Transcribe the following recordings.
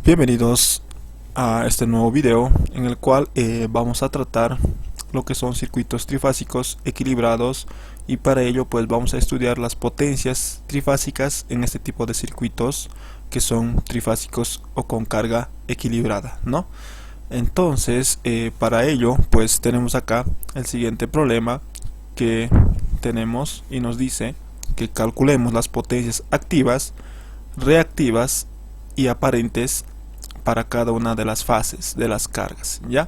Bienvenidos a este nuevo video en el cual vamos a tratar lo que son circuitos trifásicos equilibrados, y para ello pues vamos a estudiar las potencias trifásicas en este tipo de circuitos que son trifásicos o con carga equilibrada, ¿no? Entonces para ello pues tenemos acá el siguiente problema que tenemos, y nos dice que calculemos las potencias activas, reactivas y aparentes para cada una de las fases de las cargas, ¿ya?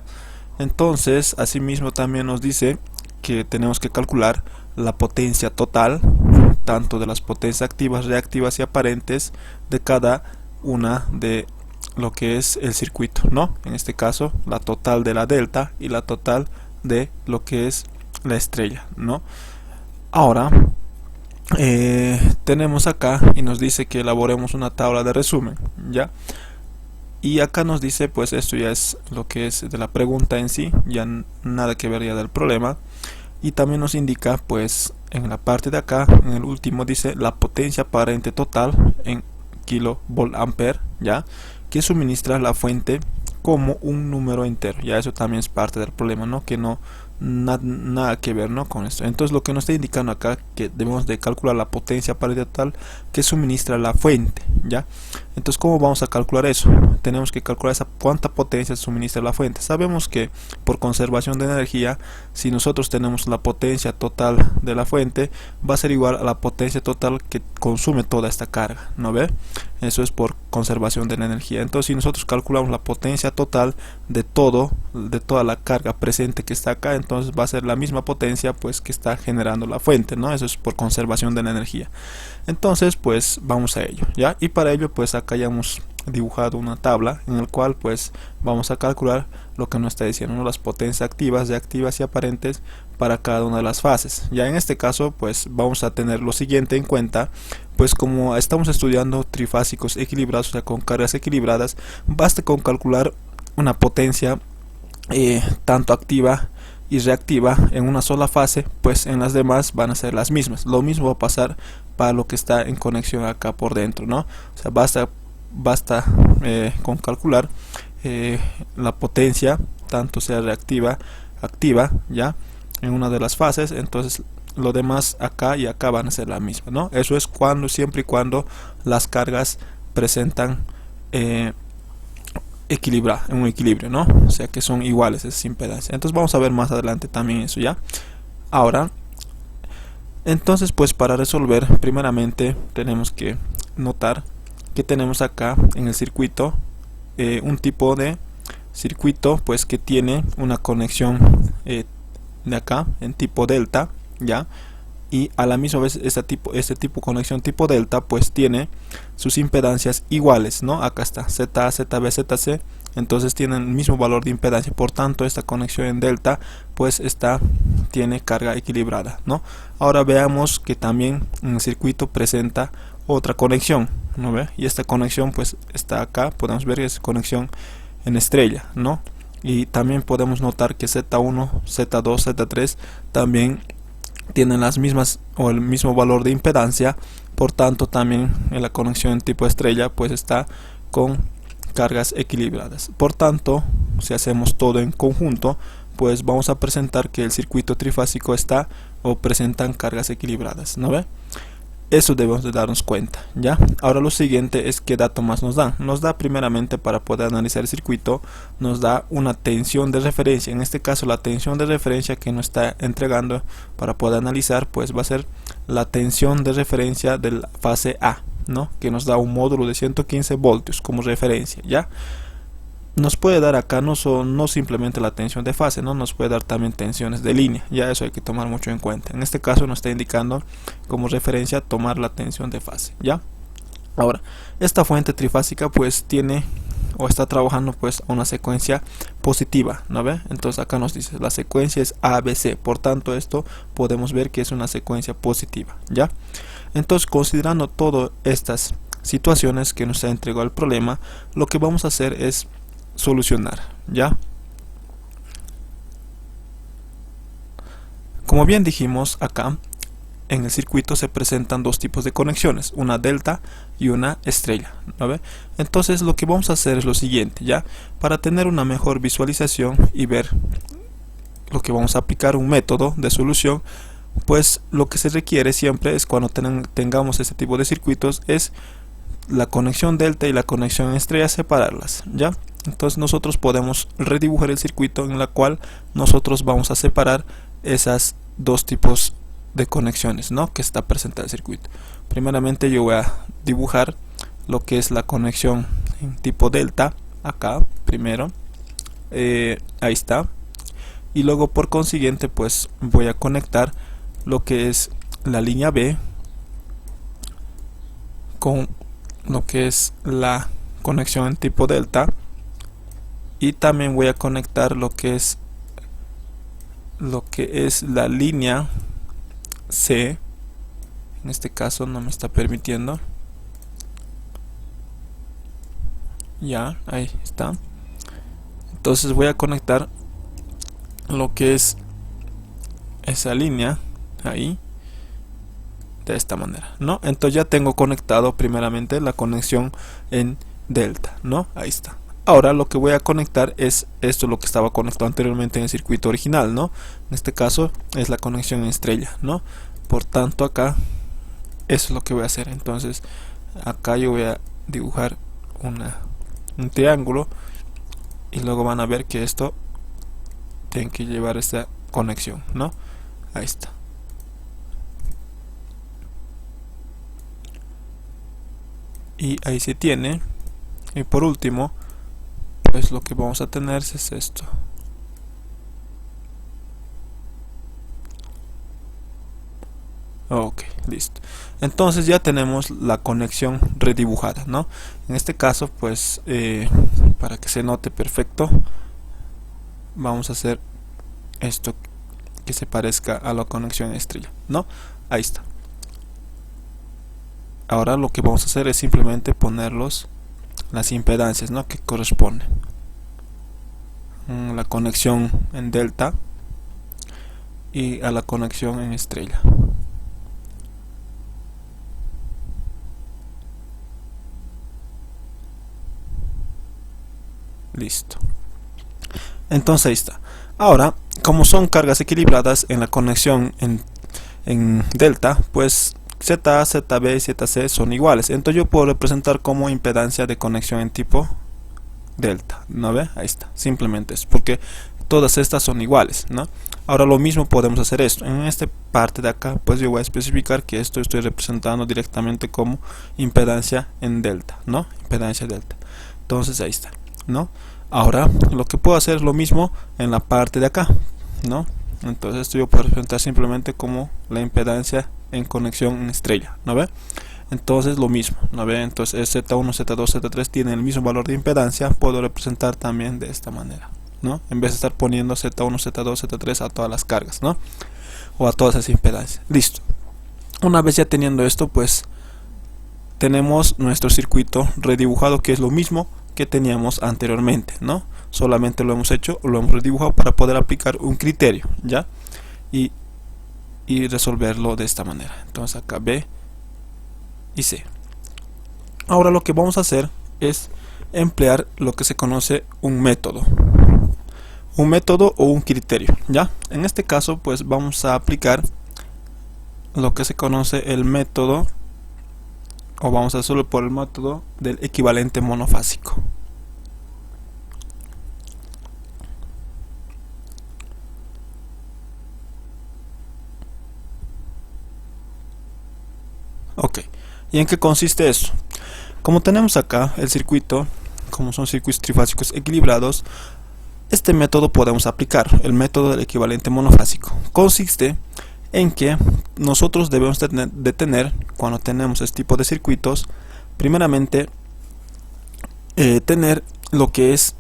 Entonces, asimismo también nos dice que tenemos que calcular la potencia total, tanto de las potencias activas, reactivas y aparentes de cada una de lo que es el circuito, ¿no? En este caso, la total de la delta y la total de lo que es la estrella, ¿no? Ahora, tenemos acá y nos dice que elaboremos una tabla de resumen, ¿ya? Y acá nos dice, pues esto ya es lo que es de la pregunta en sí, ya nada que ver ya del problema. Y también nos indica, pues en la parte de acá, en el último dice la potencia aparente total en kilovolt ampere, ya, que suministra la fuente como un número entero. Ya eso también es parte del problema, ¿no? Que no nada que ver, ¿no? Con esto. Entonces lo que nos está indicando acá que debemos de calcular la potencia aparente total que suministra la fuente, ya. Entonces, ¿cómo vamos a calcular eso? Tenemos que calcular cuánta potencia suministra la fuente. Sabemos que por conservación de energía, si nosotros tenemos la potencia total de la fuente, va a ser igual a la potencia total que consume toda esta carga, ¿no ve? Eso es por conservación de la energía. Entonces, si nosotros calculamos la potencia total de toda la carga presente que está acá, entonces va a ser la misma potencia pues que está generando la fuente, ¿no? Eso es por conservación de la energía. Entonces, pues vamos a ello, ¿ya? Y para ello, pues acá ya hemos dibujado una tabla en la cual pues vamos a calcular lo que nos está diciendo, ¿no? Las potencias activas, reactivas y aparentes para cada una de las fases. Ya en este caso pues vamos a tener lo siguiente en cuenta, pues como estamos estudiando trifásicos equilibrados, o sea con cargas equilibradas, basta con calcular una potencia tanto activa y reactiva en una sola fase, pues en las demás van a ser las mismas. Lo mismo va a pasar para lo que está en conexión acá por dentro, ¿no? O sea, basta con calcular la potencia, tanto sea reactiva, activa, ya, en una de las fases, entonces lo demás acá y acá van a ser la misma, ¿no? Eso es siempre y cuando las cargas presentan en un equilibrio, ¿no? O sea que son iguales esas impedancias. Entonces vamos a ver más adelante también eso, ya. Ahora, entonces pues para resolver, primeramente tenemos que notar que tenemos acá en el circuito un tipo de circuito pues que tiene una conexión de acá en tipo delta, ya, y a la misma vez este tipo de conexión tipo delta pues tiene sus impedancias iguales, ¿no? Acá está ZA, ZB, ZC, entonces tienen el mismo valor de impedancia, por tanto esta conexión en delta pues tiene carga equilibrada, ¿no? Ahora veamos que también en el circuito presenta otra conexión, ¿no ve? Y esta conexión pues está acá, podemos ver que es conexión en estrella, ¿no? Y también podemos notar que Z1, Z2, Z3 también tienen las mismas o el mismo valor de impedancia, por tanto también en la conexión en tipo estrella pues está con cargas equilibradas. Por tanto, si hacemos todo en conjunto, pues vamos a presentar que el circuito trifásico está o presentan cargas equilibradas, ¿no ve? Eso debemos de darnos cuenta, ¿ya? Ahora lo siguiente es qué dato más nos da. Nos da primeramente, para poder analizar el circuito, nos da una tensión de referencia. En este caso la tensión de referencia que nos está entregando para poder analizar pues va a ser la tensión de referencia de la fase A, ¿no? Que nos da un módulo de 115 voltios como referencia, ¿ya? Nos puede dar acá no simplemente la tensión de fase, ¿no? Nos puede dar también tensiones de línea, ya eso hay que tomar mucho en cuenta. En este caso nos está indicando como referencia tomar la tensión de fase, ¿ya? Ahora, esta fuente trifásica pues tiene o está trabajando pues a una secuencia positiva, ¿no ve? Entonces acá nos dice la secuencia es ABC, por tanto esto podemos ver que es una secuencia positiva, ¿ya? Entonces, considerando todas estas situaciones que nos ha entregado el problema, lo que vamos a hacer es solucionar, ¿ya? Como bien dijimos acá, en el circuito se presentan dos tipos de conexiones, una delta y una estrella, ¿no ve? Entonces lo que vamos a hacer es lo siguiente, ya, para tener una mejor visualización y ver lo que vamos a aplicar un método de solución, pues lo que se requiere siempre es cuando tengamos este tipo de circuitos es la conexión delta y la conexión estrella, separarlas, ya. Entonces nosotros podemos redibujar el circuito en la cual nosotros vamos a separar esas dos tipos de conexiones, ¿no?, que está presente en el circuito. Primeramente yo voy a dibujar lo que es la conexión en tipo delta acá primero, ahí está, y luego por consiguiente pues voy a conectar lo que es la línea B con lo que es la conexión en tipo delta, y también voy a conectar lo que es la línea C. En este caso no me está permitiendo, ya, ahí está. Entonces voy a conectar lo que es esa línea ahí de esta manera, ¿no? Entonces ya tengo conectado primeramente la conexión en delta, ¿no? Ahí está. Ahora lo que voy a conectar es esto, lo que estaba conectado anteriormente en el circuito original, ¿no? En este caso es la conexión en estrella, ¿no? Por tanto acá eso es lo que voy a hacer. Entonces acá yo voy a dibujar un triángulo y luego van a ver que esto tiene que llevar esta conexión, ¿no? Ahí está. Y ahí se tiene. Y por último pues lo que vamos a tener es esto. Ok, listo. Entonces ya tenemos la conexión redibujada, ¿no? En este caso pues para que se note perfecto vamos a hacer esto que se parezca a la conexión estrella, ¿no? Ahí está. Ahora lo que vamos a hacer es simplemente ponerlos las impedancias, ¿no?, que corresponden. La conexión en delta y a la conexión en estrella. Listo. Entonces ahí está. Ahora, como son cargas equilibradas en la conexión en delta, pues Z, ZB y ZC son iguales. Entonces yo puedo representar como impedancia de conexión en tipo delta, ¿no ve? Ahí está, simplemente es porque todas estas son iguales, ¿no? Ahora lo mismo podemos hacer esto. En esta parte de acá pues yo voy a especificar que esto estoy representando directamente como impedancia en delta, ¿no? Impedancia delta. Entonces ahí está, ¿no? Ahora lo que puedo hacer es lo mismo en la parte de acá, ¿no? Entonces esto yo puedo representar simplemente como la impedancia en conexión en estrella, ¿no ve? Entonces lo mismo, ¿no ve? Entonces Z1, Z2, Z3 tienen el mismo valor de impedancia, puedo representar también de esta manera, ¿no? En vez de estar poniendo Z1, Z2, Z3 a todas las cargas, ¿no? O a todas esas impedancias. Listo. Una vez ya teniendo esto, pues tenemos nuestro circuito redibujado, que es lo mismo que teníamos anteriormente, ¿no? Solamente lo hemos redibujado para poder aplicar un criterio, ¿ya? Y resolverlo de esta manera. Entonces acá B y C. Ahora lo que vamos a hacer es emplear lo que se conoce un método o un criterio, ¿ya? En este caso pues vamos a aplicar lo que se conoce el método, o vamos a hacerlo por el método del equivalente monofásico. Ok, ¿y en qué consiste eso? Como tenemos acá el circuito, como son circuitos trifásicos equilibrados, este método podemos aplicar, el método del equivalente monofásico. Consiste en que nosotros debemos de tener, cuando tenemos este tipo de circuitos, primeramente tener lo que es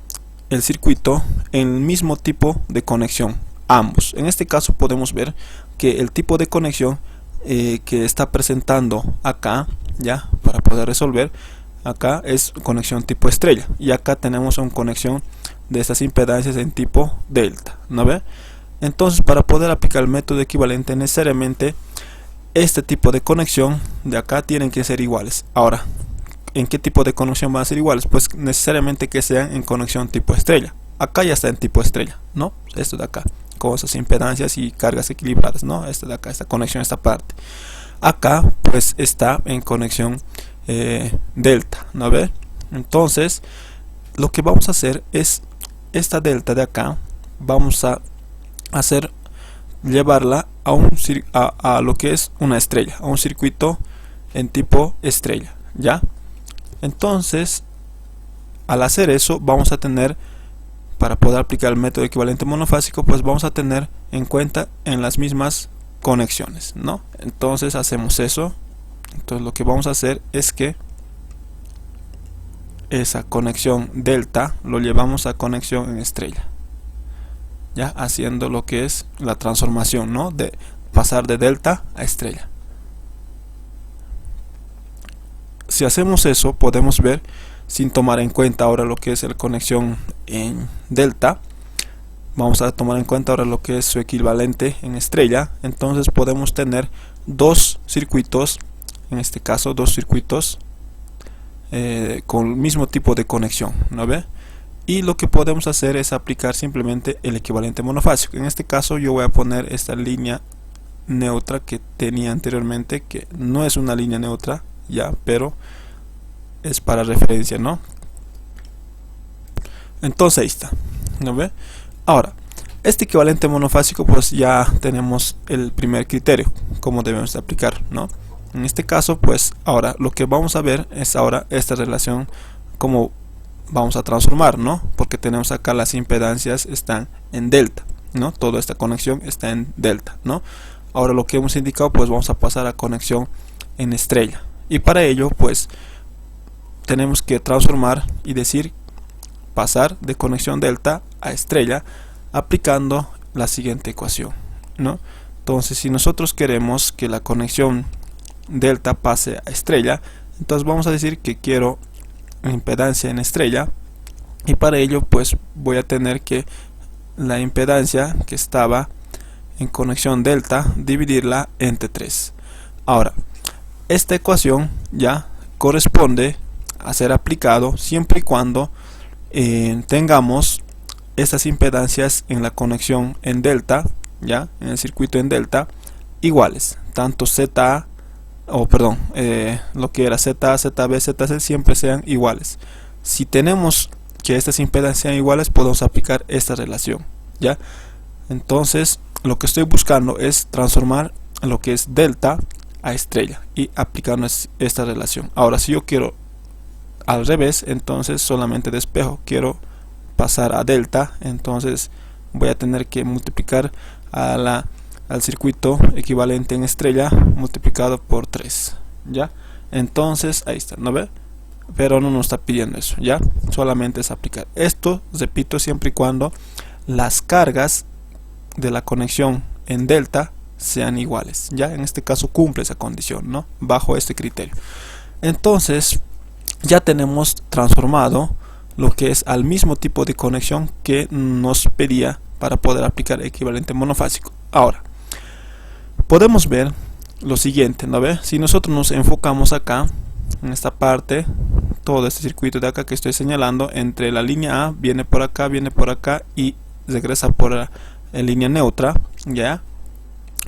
el circuito en el mismo tipo de conexión, ambos. En este caso podemos ver que el tipo de conexión que está presentando acá, ya, para poder resolver, acá es conexión tipo estrella, y acá tenemos una conexión de estas impedancias en tipo delta, ¿no ve? Entonces para poder aplicar el método equivalente necesariamente este tipo de conexión de acá tienen que ser iguales. Ahora, ¿en qué tipo de conexión van a ser iguales? Pues necesariamente que sean en conexión tipo estrella. Acá ya está en tipo estrella, ¿no? Esto de acá, con esas impedancias y cargas equilibradas, ¿no? Esto de acá, esta conexión, esta parte. Acá pues está en conexión delta, ¿no ve? Entonces lo que vamos a hacer es esta delta de acá, vamos a hacer llevarla a lo que es una estrella, a un circuito en tipo estrella, ¿ya? Entonces al hacer eso vamos a tener, para poder aplicar el método equivalente monofásico, pues vamos a tener en cuenta en las mismas conexiones, ¿no? Entonces hacemos eso. Entonces lo que vamos a hacer es que esa conexión delta lo llevamos a conexión en estrella, ya haciendo lo que es la transformación, ¿no? De pasar de delta a estrella. Si hacemos eso, podemos ver, sin tomar en cuenta ahora lo que es la conexión en delta, vamos a tomar en cuenta ahora lo que es su equivalente en estrella. Entonces podemos tener dos circuitos, en este caso dos circuitos con el mismo tipo de conexión, ¿no ve? Y lo que podemos hacer es aplicar simplemente el equivalente monofásico. En este caso yo voy a poner esta línea neutra que tenía anteriormente, que no es una línea neutra ya, pero es para referencia, ¿no? Entonces ahí está, ¿no ve? Ahora, este equivalente monofásico, pues ya tenemos el primer criterio, cómo debemos aplicar, ¿no? En este caso, pues ahora lo que vamos a ver es ahora esta relación, cómo vamos a transformar, ¿no? Porque tenemos acá las impedancias están en delta, ¿no? Toda esta conexión está en delta, ¿no? Ahora lo que hemos indicado, pues vamos a pasar a conexión en estrella. Y para ello, pues tenemos que transformar y decir pasar de conexión delta a estrella aplicando la siguiente ecuación, ¿no? Entonces, si nosotros queremos que la conexión delta pase a estrella, entonces vamos a decir que quiero impedancia en estrella, y para ello pues voy a tener que la impedancia que estaba en conexión delta dividirla entre 3. Ahora, esta ecuación ya corresponde a ser aplicado siempre y cuando tengamos estas impedancias en la conexión en delta, ya en el circuito en delta, iguales, tanto ZA lo que era ZA, ZB, ZC siempre sean iguales. Si tenemos que estas impedancias sean iguales, podemos aplicar esta relación, ¿ya? Entonces lo que estoy buscando es transformar lo que es delta a estrella y aplicando esta relación. Ahora, si yo quiero al revés, entonces solamente despejo, quiero pasar a delta, entonces voy a tener que multiplicar al circuito equivalente en estrella multiplicado por 3, ¿ya? Entonces ahí está, ¿no ve? Pero no nos está pidiendo eso, ¿ya? Solamente es aplicar esto, repito, siempre y cuando las cargas de la conexión en delta sean iguales, ¿ya? En este caso cumple esa condición, ¿no? Bajo este criterio. Entonces ya tenemos transformado lo que es al mismo tipo de conexión que nos pedía para poder aplicar equivalente monofásico. Ahora, podemos ver lo siguiente, ¿no ve? Si nosotros nos enfocamos acá, en esta parte, todo este circuito de acá que estoy señalando, entre la línea A, viene por acá y regresa por la línea neutra, ¿ya?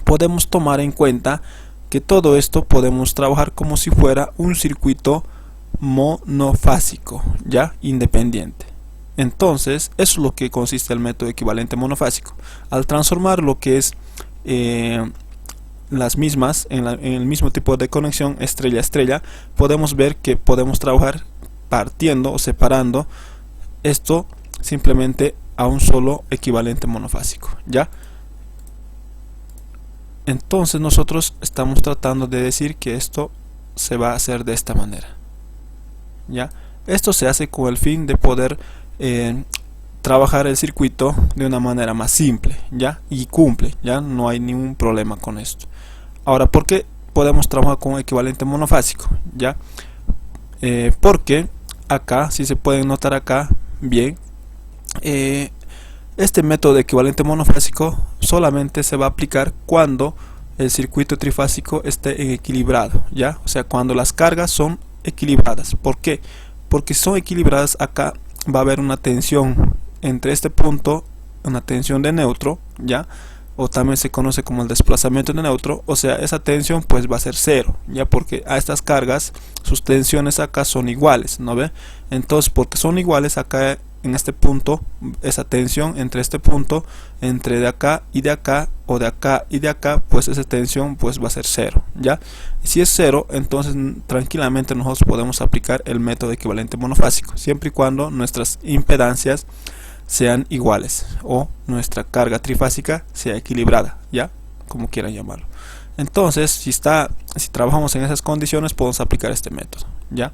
Podemos tomar en cuenta que todo esto podemos trabajar como si fuera un circuito monofásico, ya independiente. Entonces eso es lo que consiste el método equivalente monofásico. Al transformar lo que es las mismas en el mismo tipo de conexión estrella a estrella, podemos ver que podemos trabajar partiendo o separando esto simplemente a un solo equivalente monofásico, ¿ya? Entonces nosotros estamos tratando de decir que esto se va a hacer de esta manera, ¿ya? Esto se hace con el fin de poder trabajar el circuito de una manera más simple, ¿ya? Y cumple, ¿ya? No hay ningún problema con esto. Ahora, ¿por qué podemos trabajar con equivalente monofásico? ¿Ya? Porque acá, si se pueden notar acá bien, este método de equivalente monofásico solamente se va a aplicar cuando el circuito trifásico esté equilibrado, ¿ya? O sea, cuando las cargas son equilibradas. ¿Por qué? Porque si son equilibradas, acá va a haber una tensión entre este punto, una tensión de neutro, ¿ya? O también se conoce como el desplazamiento de neutro, o sea, esa tensión pues va a ser cero, ya, porque a estas cargas sus tensiones acá son iguales, ¿no ve? Entonces, porque son iguales, acá en este punto, esa tensión entre este punto, entre de acá y de acá, o de acá y de acá, pues esa tensión pues va a ser cero, ¿ya? Y si es cero, entonces tranquilamente nosotros podemos aplicar el método equivalente monofásico, siempre y cuando nuestras impedancias sean iguales o nuestra carga trifásica sea equilibrada, ya, como quieran llamarlo. Entonces, si trabajamos en esas condiciones, podemos aplicar este método, ya,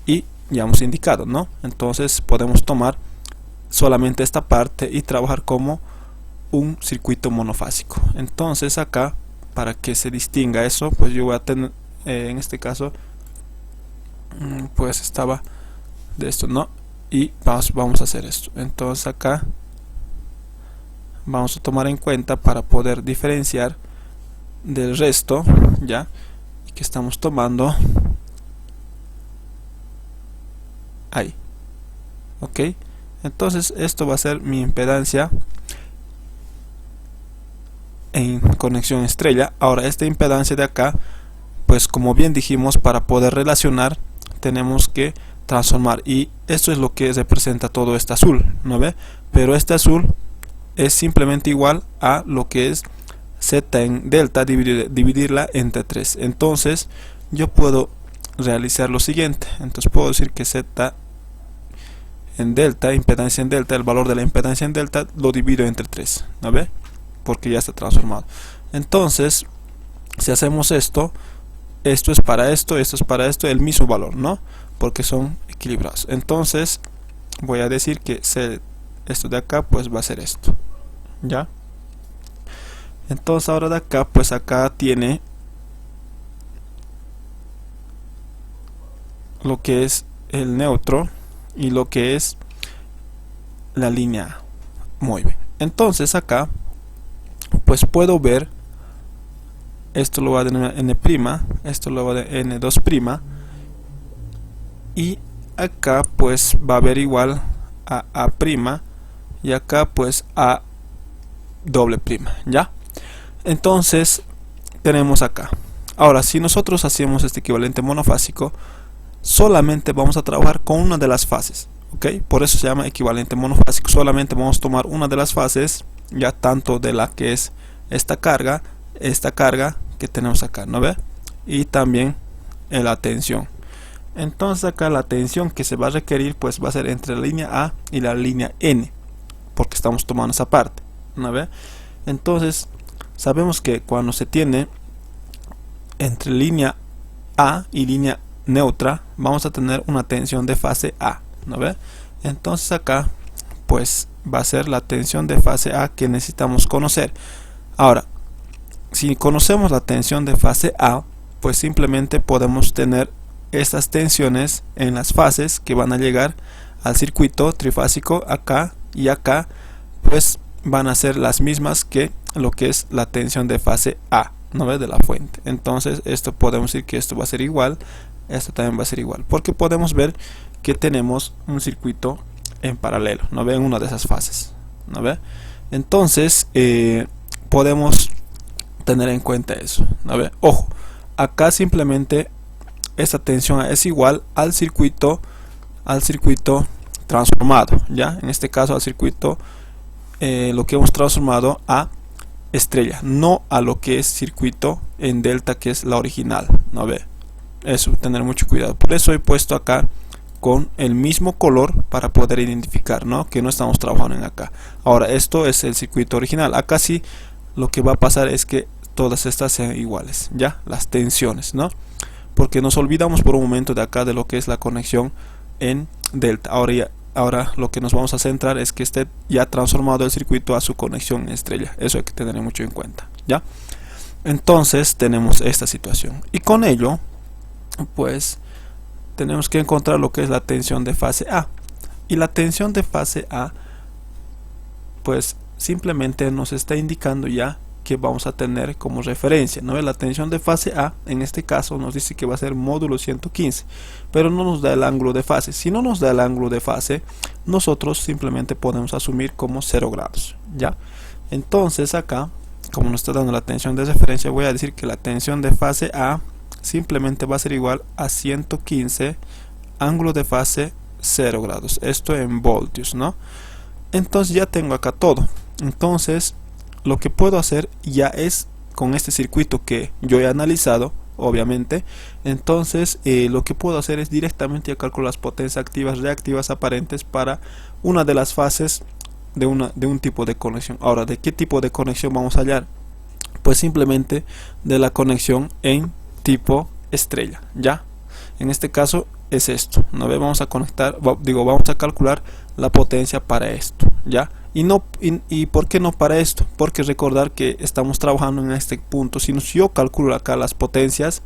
y ya hemos indicado, ¿no? Entonces podemos tomar solamente esta parte y trabajar como un circuito monofásico. Entonces acá, para que se distinga eso, pues yo voy a tener, en este caso, pues estaba de esto, ¿no? Y vamos a hacer esto. Entonces acá vamos a tomar en cuenta para poder diferenciar del resto, ya, que estamos tomando ahí, ok. Entonces esto va a ser mi impedancia en conexión estrella. Ahora esta impedancia de acá, pues como bien dijimos, para poder relacionar tenemos que transformar, y esto es lo que representa todo este azul, ¿no ve? Pero este azul es simplemente igual a lo que es z en delta, dividirla entre 3. Entonces yo puedo realizar lo siguiente. Entonces puedo decir que z en delta, impedancia en delta, el valor de la impedancia en delta lo divido entre 3, ¿no ve? Porque ya está transformado. Entonces, si hacemos esto es para esto es para esto, el mismo valor, ¿no? Porque son equilibrados. Entonces voy a decir que esto de acá pues va a ser esto, ¿ya? Entonces ahora de acá, pues acá tiene lo que es el neutro y lo que es la línea A. Muy bien. Entonces acá pues puedo ver, esto lo va a denominar N', esto lo va a denominar N2', y acá pues va a haber igual a A', y acá pues A doble prima, ¿ya? Entonces tenemos acá. Ahora, si nosotros hacemos este equivalente monofásico, solamente vamos a trabajar con una de las fases, ¿ok? Por eso se llama equivalente monofásico. Solamente vamos a tomar una de las fases, ya, tanto de la que es esta carga que tenemos acá, ¿no ve? Y también la tensión. Entonces acá la tensión que se va a requerir pues va a ser entre la línea A y la línea N, porque estamos tomando esa parte, ¿no ve? Entonces sabemos que cuando se tiene entre línea A y línea neutra, vamos a tener una tensión de fase A, ¿no ve? Entonces acá pues va a ser la tensión de fase A que necesitamos conocer. Ahora, si conocemos la tensión de fase A, pues simplemente podemos tener estas tensiones en las fases que van a llegar al circuito trifásico acá y acá, pues van a ser las mismas que lo que es la tensión de fase A, ¿no ve? De la fuente. Entonces esto podemos decir que esto va a ser igual, esto también va a ser igual, porque podemos ver que tenemos un circuito en paralelo, ¿no ve? En una de esas fases, ¿no ve? Entonces podemos tener en cuenta eso, ¿no ve? Ojo, acá simplemente esta tensión es igual al circuito transformado, ya, en este caso al circuito lo que hemos transformado a estrella, no a lo que es circuito en delta, que es la original, ¿no ve? Eso, tener mucho cuidado. Por eso he puesto acá con el mismo color para poder identificar, ¿no? Que no estamos trabajando en acá. Ahora, esto es el circuito original. Acá sí lo que va a pasar es que todas estas sean iguales, ya, las tensiones, ¿no? Porque nos olvidamos por un momento de acá de lo que es la conexión en delta. Ahora lo que nos vamos a centrar es que esté ya transformado el circuito a su conexión en estrella. Eso hay que tener mucho en cuenta, ¿ya? Entonces tenemos esta situación, y con ello pues tenemos que encontrar lo que es la tensión de fase A. Y la tensión de fase A pues simplemente nos está indicando ya que vamos a tener como referencia, ¿no? La tensión de fase A en este caso nos dice que va a ser módulo 115, pero no nos da el ángulo de fase. Si no nos da el ángulo de fase, nosotros simplemente podemos asumir como 0 grados, ¿ya? Entonces acá, como nos está dando la tensión de referencia, voy a decir que la tensión de fase A simplemente va a ser igual a 115 ángulo de fase 0 grados, esto en voltios, ¿no? Entonces ya tengo acá todo. Entonces lo que puedo hacer ya es, con este circuito que yo he analizado, obviamente, entonces lo que puedo hacer es directamente calcular las potencias activas, reactivas, aparentes para una de las fases de un tipo de conexión. Ahora, ¿de qué tipo de conexión vamos a hallar? Pues simplemente de la conexión en tipo estrella, ¿ya? En este caso es esto, ¿no ve? Vamos a conectar, vamos a calcular la potencia para esto, ¿ya? Y ¿por qué no para esto? Porque recordar que estamos trabajando en este punto. Si yo calculo acá las potencias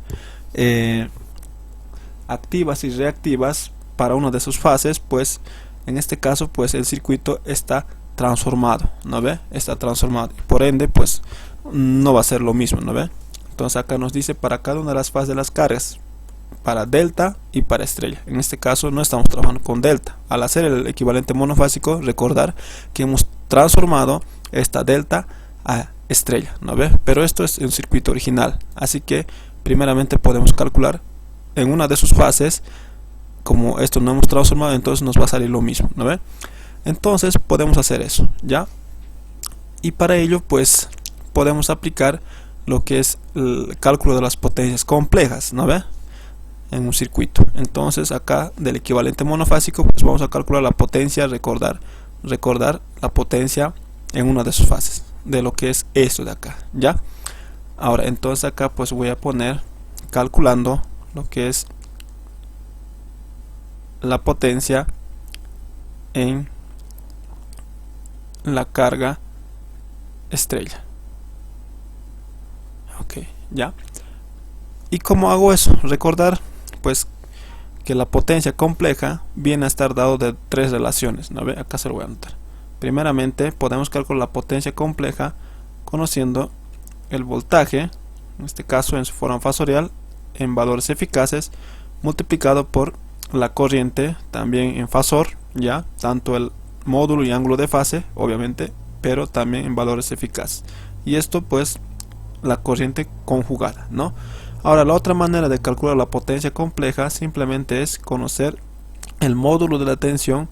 activas y reactivas para una de sus fases, pues en este caso pues el circuito está transformado, ¿no ve? Está transformado, por ende pues no va a ser lo mismo, ¿no ve? Entonces acá nos dice para cada una de las fases de las cargas, para delta y para estrella. En este caso no estamos trabajando con delta. Al hacer el equivalente monofásico, recordar que hemos transformado esta delta a estrella, ¿no ve? Pero esto es un circuito original, así que primeramente podemos calcular en una de sus fases. Como esto no hemos transformado, entonces nos va a salir lo mismo, ¿no ve? Entonces podemos hacer eso, ¿ya? Y para ello pues podemos aplicar lo que es el cálculo de las potencias complejas, ¿no ve? En un circuito. Entonces acá del equivalente monofásico pues vamos a calcular la potencia, recordar la potencia en una de sus fases de lo que es esto de acá, ¿ya? Ahora entonces acá pues voy a poner calculando lo que es la potencia en la carga estrella. Ok, ya. ¿Y cómo hago eso? Recordar pues que la potencia compleja viene a estar dado de tres relaciones, ¿no ve? Acá se lo voy a anotar. Primeramente podemos calcular la potencia compleja conociendo el voltaje, en este caso en su forma fasorial, en valores eficaces, multiplicado por la corriente también en fasor, ya, tanto el módulo y ángulo de fase, obviamente, pero también en valores eficaces. Y esto pues la corriente conjugada, ¿no? Ahora la otra manera de calcular la potencia compleja simplemente es conocer el módulo de la tensión,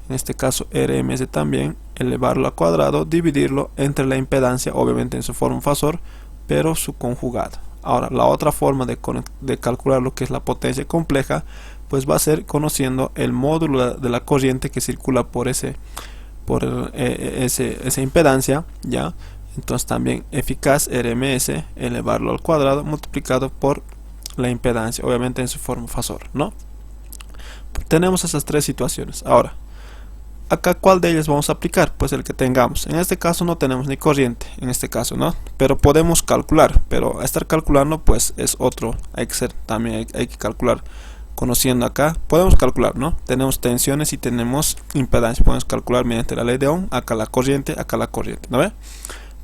en este caso RMS también, elevarlo al cuadrado, dividirlo entre la impedancia, obviamente en su forma fasor, pero su conjugado. Ahora la otra forma de calcular lo que es la potencia compleja pues va a ser conociendo el módulo de la corriente que circula por esa impedancia, ya. Entonces también eficaz RMS, elevarlo al cuadrado multiplicado por la impedancia, obviamente en su forma fasor, ¿no? Tenemos esas tres situaciones. Ahora, acá ¿cuál de ellas vamos a aplicar? Pues el que tengamos. En este caso no tenemos ni corriente, en este caso, ¿no? Pero podemos calcular, pero estar calculando pues es otro, también hay que calcular. Conociendo acá, podemos calcular, ¿no? Tenemos tensiones y tenemos impedancia, podemos calcular mediante la ley de Ohm, acá la corriente, ¿no ve?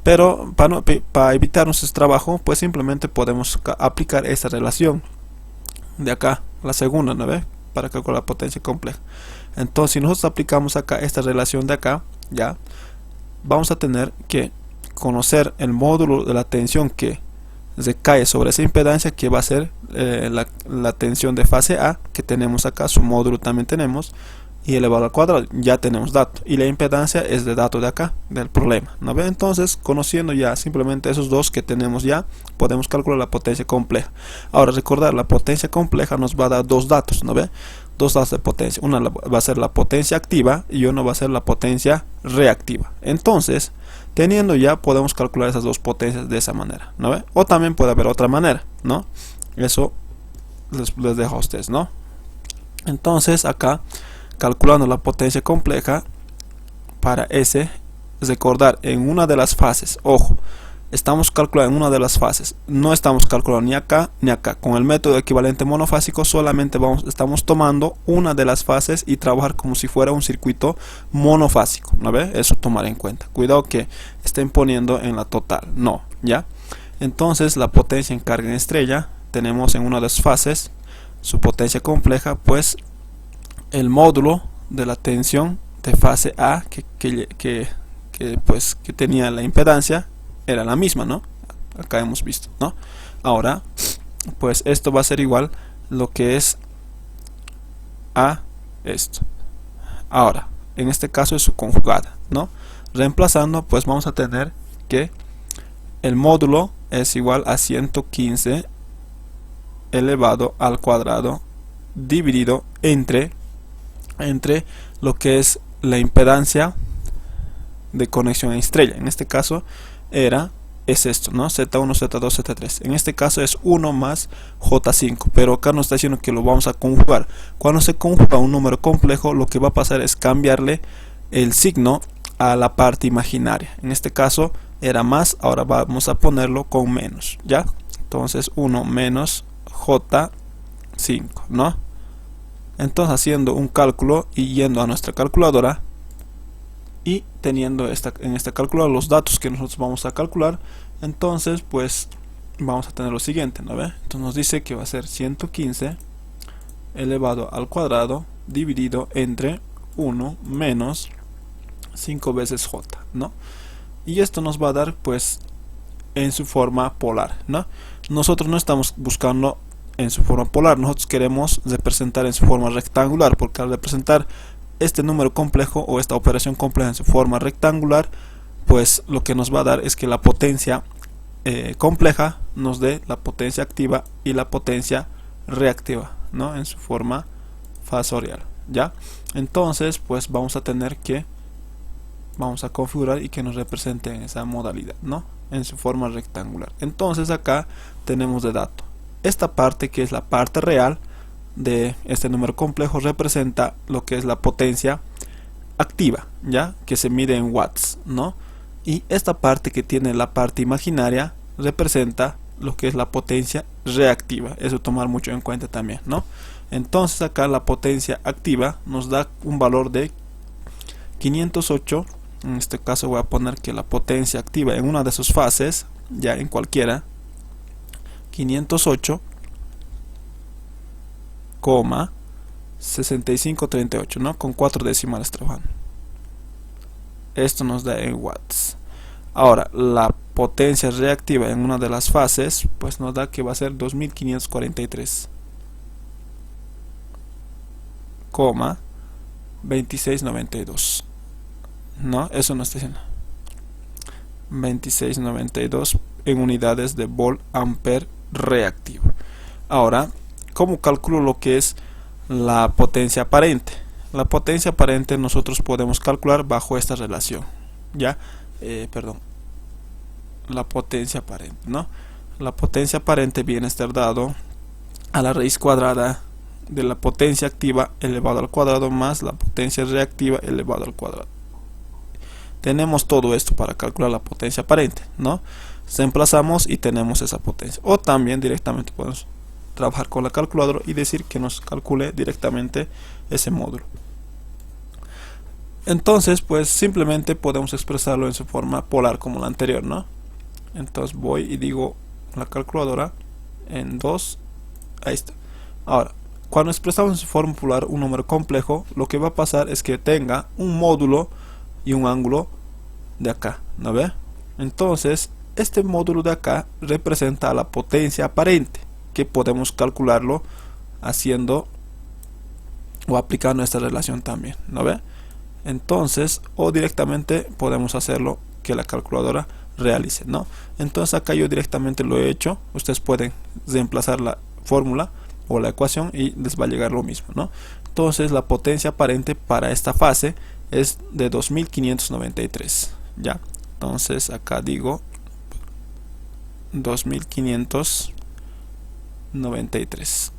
Pero para evitarnos ese trabajo, pues simplemente podemos aplicar esta relación de acá, la segunda, ¿no ve? Para calcular la potencia compleja. Entonces, si nosotros aplicamos acá esta relación de acá, ya, vamos a tener que conocer el módulo de la tensión que recae sobre esa impedancia, que va a ser la tensión de fase A, que tenemos acá, su módulo también tenemos, y elevado al cuadrado, ya tenemos dato, y la impedancia es de dato de acá, del problema, ¿no ve? Entonces, conociendo ya simplemente esos dos que tenemos ya, podemos calcular la potencia compleja. Ahora, recordar, la potencia compleja nos va a dar dos datos, ¿no ve? Dos datos de potencia, una va a ser la potencia activa y una va a ser la potencia reactiva. Entonces, teniendo ya, podemos calcular esas dos potencias de esa manera, ¿no ve? O también puede haber otra manera, ¿no? Eso les dejo a ustedes, ¿no? Entonces, acá calculando la potencia compleja para S, recordar en una de las fases, ojo, estamos calculando en una de las fases, no estamos calculando ni acá ni acá. Con el método equivalente monofásico solamente estamos tomando una de las fases y trabajar como si fuera un circuito monofásico, ¿no ve? Eso tomar en cuenta. Cuidado que estén poniendo en la total, no. ¿ya? Entonces la potencia en carga en estrella tenemos en una de las fases su potencia compleja, pues el módulo de la tensión de fase A que tenía la impedancia era la misma, ¿no? Acá hemos visto, ¿no? Ahora pues esto va a ser igual lo que es a esto. Ahora en este caso es su conjugada, ¿no? Reemplazando, pues vamos a tener que el módulo es igual a 115 elevado al cuadrado dividido entre lo que es la impedancia de conexión en estrella. En este caso es esto, ¿no? Z1, Z2, Z3. En este caso es 1 más J5, pero acá nos está diciendo que lo vamos a conjugar. Cuando se conjuga un número complejo, lo que va a pasar es cambiarle el signo a la parte imaginaria. En este caso era más, ahora vamos a ponerlo con menos, ¿ya? Entonces 1 menos J5, ¿no? Entonces haciendo un cálculo y yendo a nuestra calculadora y teniendo en esta calculadora los datos que nosotros vamos a calcular, entonces pues vamos a tener lo siguiente, ¿no ve? Entonces nos dice que va a ser 115 elevado al cuadrado dividido entre 1 menos 5 veces J, ¿no? Y esto nos va a dar pues en su forma polar, ¿no? Nosotros no estamos buscando en su forma polar, nosotros queremos representar en su forma rectangular, porque al representar este número complejo o esta operación compleja en su forma rectangular, pues lo que nos va a dar es que la potencia compleja nos dé la potencia activa y la potencia reactiva, ¿no? En su forma fasorial, ¿ya? Entonces pues vamos a configurar y que nos represente en esa modalidad, ¿no? En su forma rectangular. Entonces acá tenemos de dato esta parte, que es la parte real de este número complejo, representa lo que es la potencia activa, ya, que se mide en watts, ¿no? Y esta parte que tiene la parte imaginaria representa lo que es la potencia reactiva. Eso tomar mucho en cuenta también, ¿no? Entonces acá la potencia activa nos da un valor de 508. En este caso voy a poner que la potencia activa en una de sus fases, ya en cualquiera, 508,6538, ¿no? Con 4 decimales trabajando. Esto nos da en watts. Ahora la potencia reactiva en una de las fases pues nos da que va a ser 2543,2692, ¿no? Eso no está diciendo 2692 en unidades de volt ampere reactivo. Ahora, ¿cómo calculo lo que es la potencia aparente? La potencia aparente nosotros podemos calcular bajo esta relación, ¿ya? La potencia aparente, ¿no? La potencia aparente viene a estar dado a la raíz cuadrada de la potencia activa elevado al cuadrado más la potencia reactiva elevado al cuadrado. Tenemos todo esto para calcular la potencia aparente, ¿no? Reemplazamos y tenemos esa potencia. O también directamente podemos trabajar con la calculadora y decir que nos calcule directamente ese módulo. Entonces pues simplemente podemos expresarlo en su forma polar como la anterior, ¿no? Entonces voy y digo la calculadora en 2, ahí está. Ahora, cuando expresamos en su forma polar un número complejo, lo que va a pasar es que tenga un módulo y un ángulo de acá, ¿no ve? Entonces este módulo de acá representa la potencia aparente, que podemos calcularlo haciendo o aplicando esta relación también, ¿no ve? Entonces, o directamente podemos hacerlo que la calculadora realice, ¿no? Entonces acá yo directamente lo he hecho. Ustedes pueden reemplazar la fórmula o la ecuación y les va a llegar lo mismo, ¿no? Entonces la potencia aparente para esta fase es de 2593, ¿ya? Entonces acá digo 2593,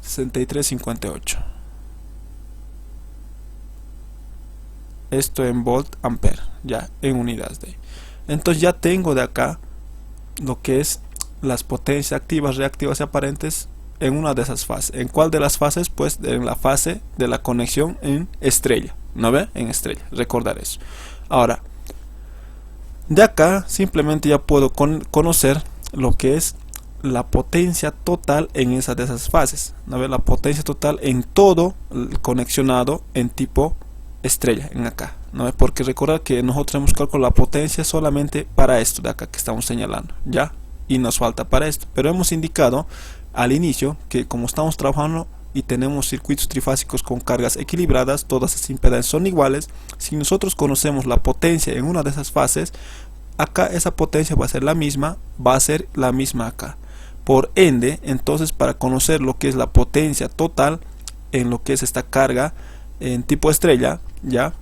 6358. Esto en volt ampere, ya en unidades de ahí. Entonces ya tengo de acá lo que es las potencias activas, reactivas y aparentes en una de esas fases. ¿En cuál de las fases? Pues en la fase de la conexión en estrella, ¿no ve? En estrella, recordar eso. Ahora, De acá simplemente ya puedo conocer lo que es la potencia total en esa de esas fases, ¿no? La potencia total en todo el conexionado en tipo estrella en acá, ¿no? Porque recordar que nosotros hemos calculado la potencia solamente para esto de acá que estamos señalando, ya, y nos falta para esto, pero hemos indicado al inicio que como estamos trabajando y tenemos circuitos trifásicos con cargas equilibradas, todas las impedancias son iguales. Si nosotros conocemos la potencia en una de esas fases, acá esa potencia va a ser la misma acá. Por ende, entonces para conocer lo que es la potencia total en lo que es esta carga en tipo estrella, ya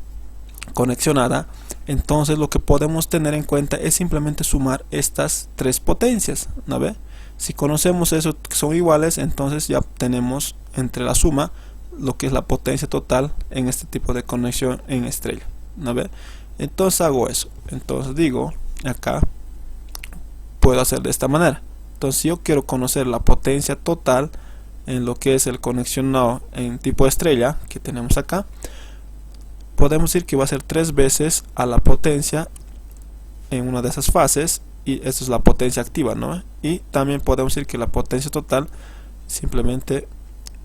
conexionada, entonces lo que podemos tener en cuenta es simplemente sumar estas tres potencias, ¿no ve? Si conocemos eso que son iguales, entonces ya tenemos entre la suma lo que es la potencia total en este tipo de conexión en estrella, ¿no ve? Entonces hago eso, entonces digo acá puedo hacer de esta manera. Entonces si yo quiero conocer la potencia total en lo que es el conexionado en tipo estrella que tenemos acá, podemos decir que va a ser 3 veces a la potencia en una de esas fases, y esto es la potencia activa, ¿no? Y también podemos decir que la potencia total simplemente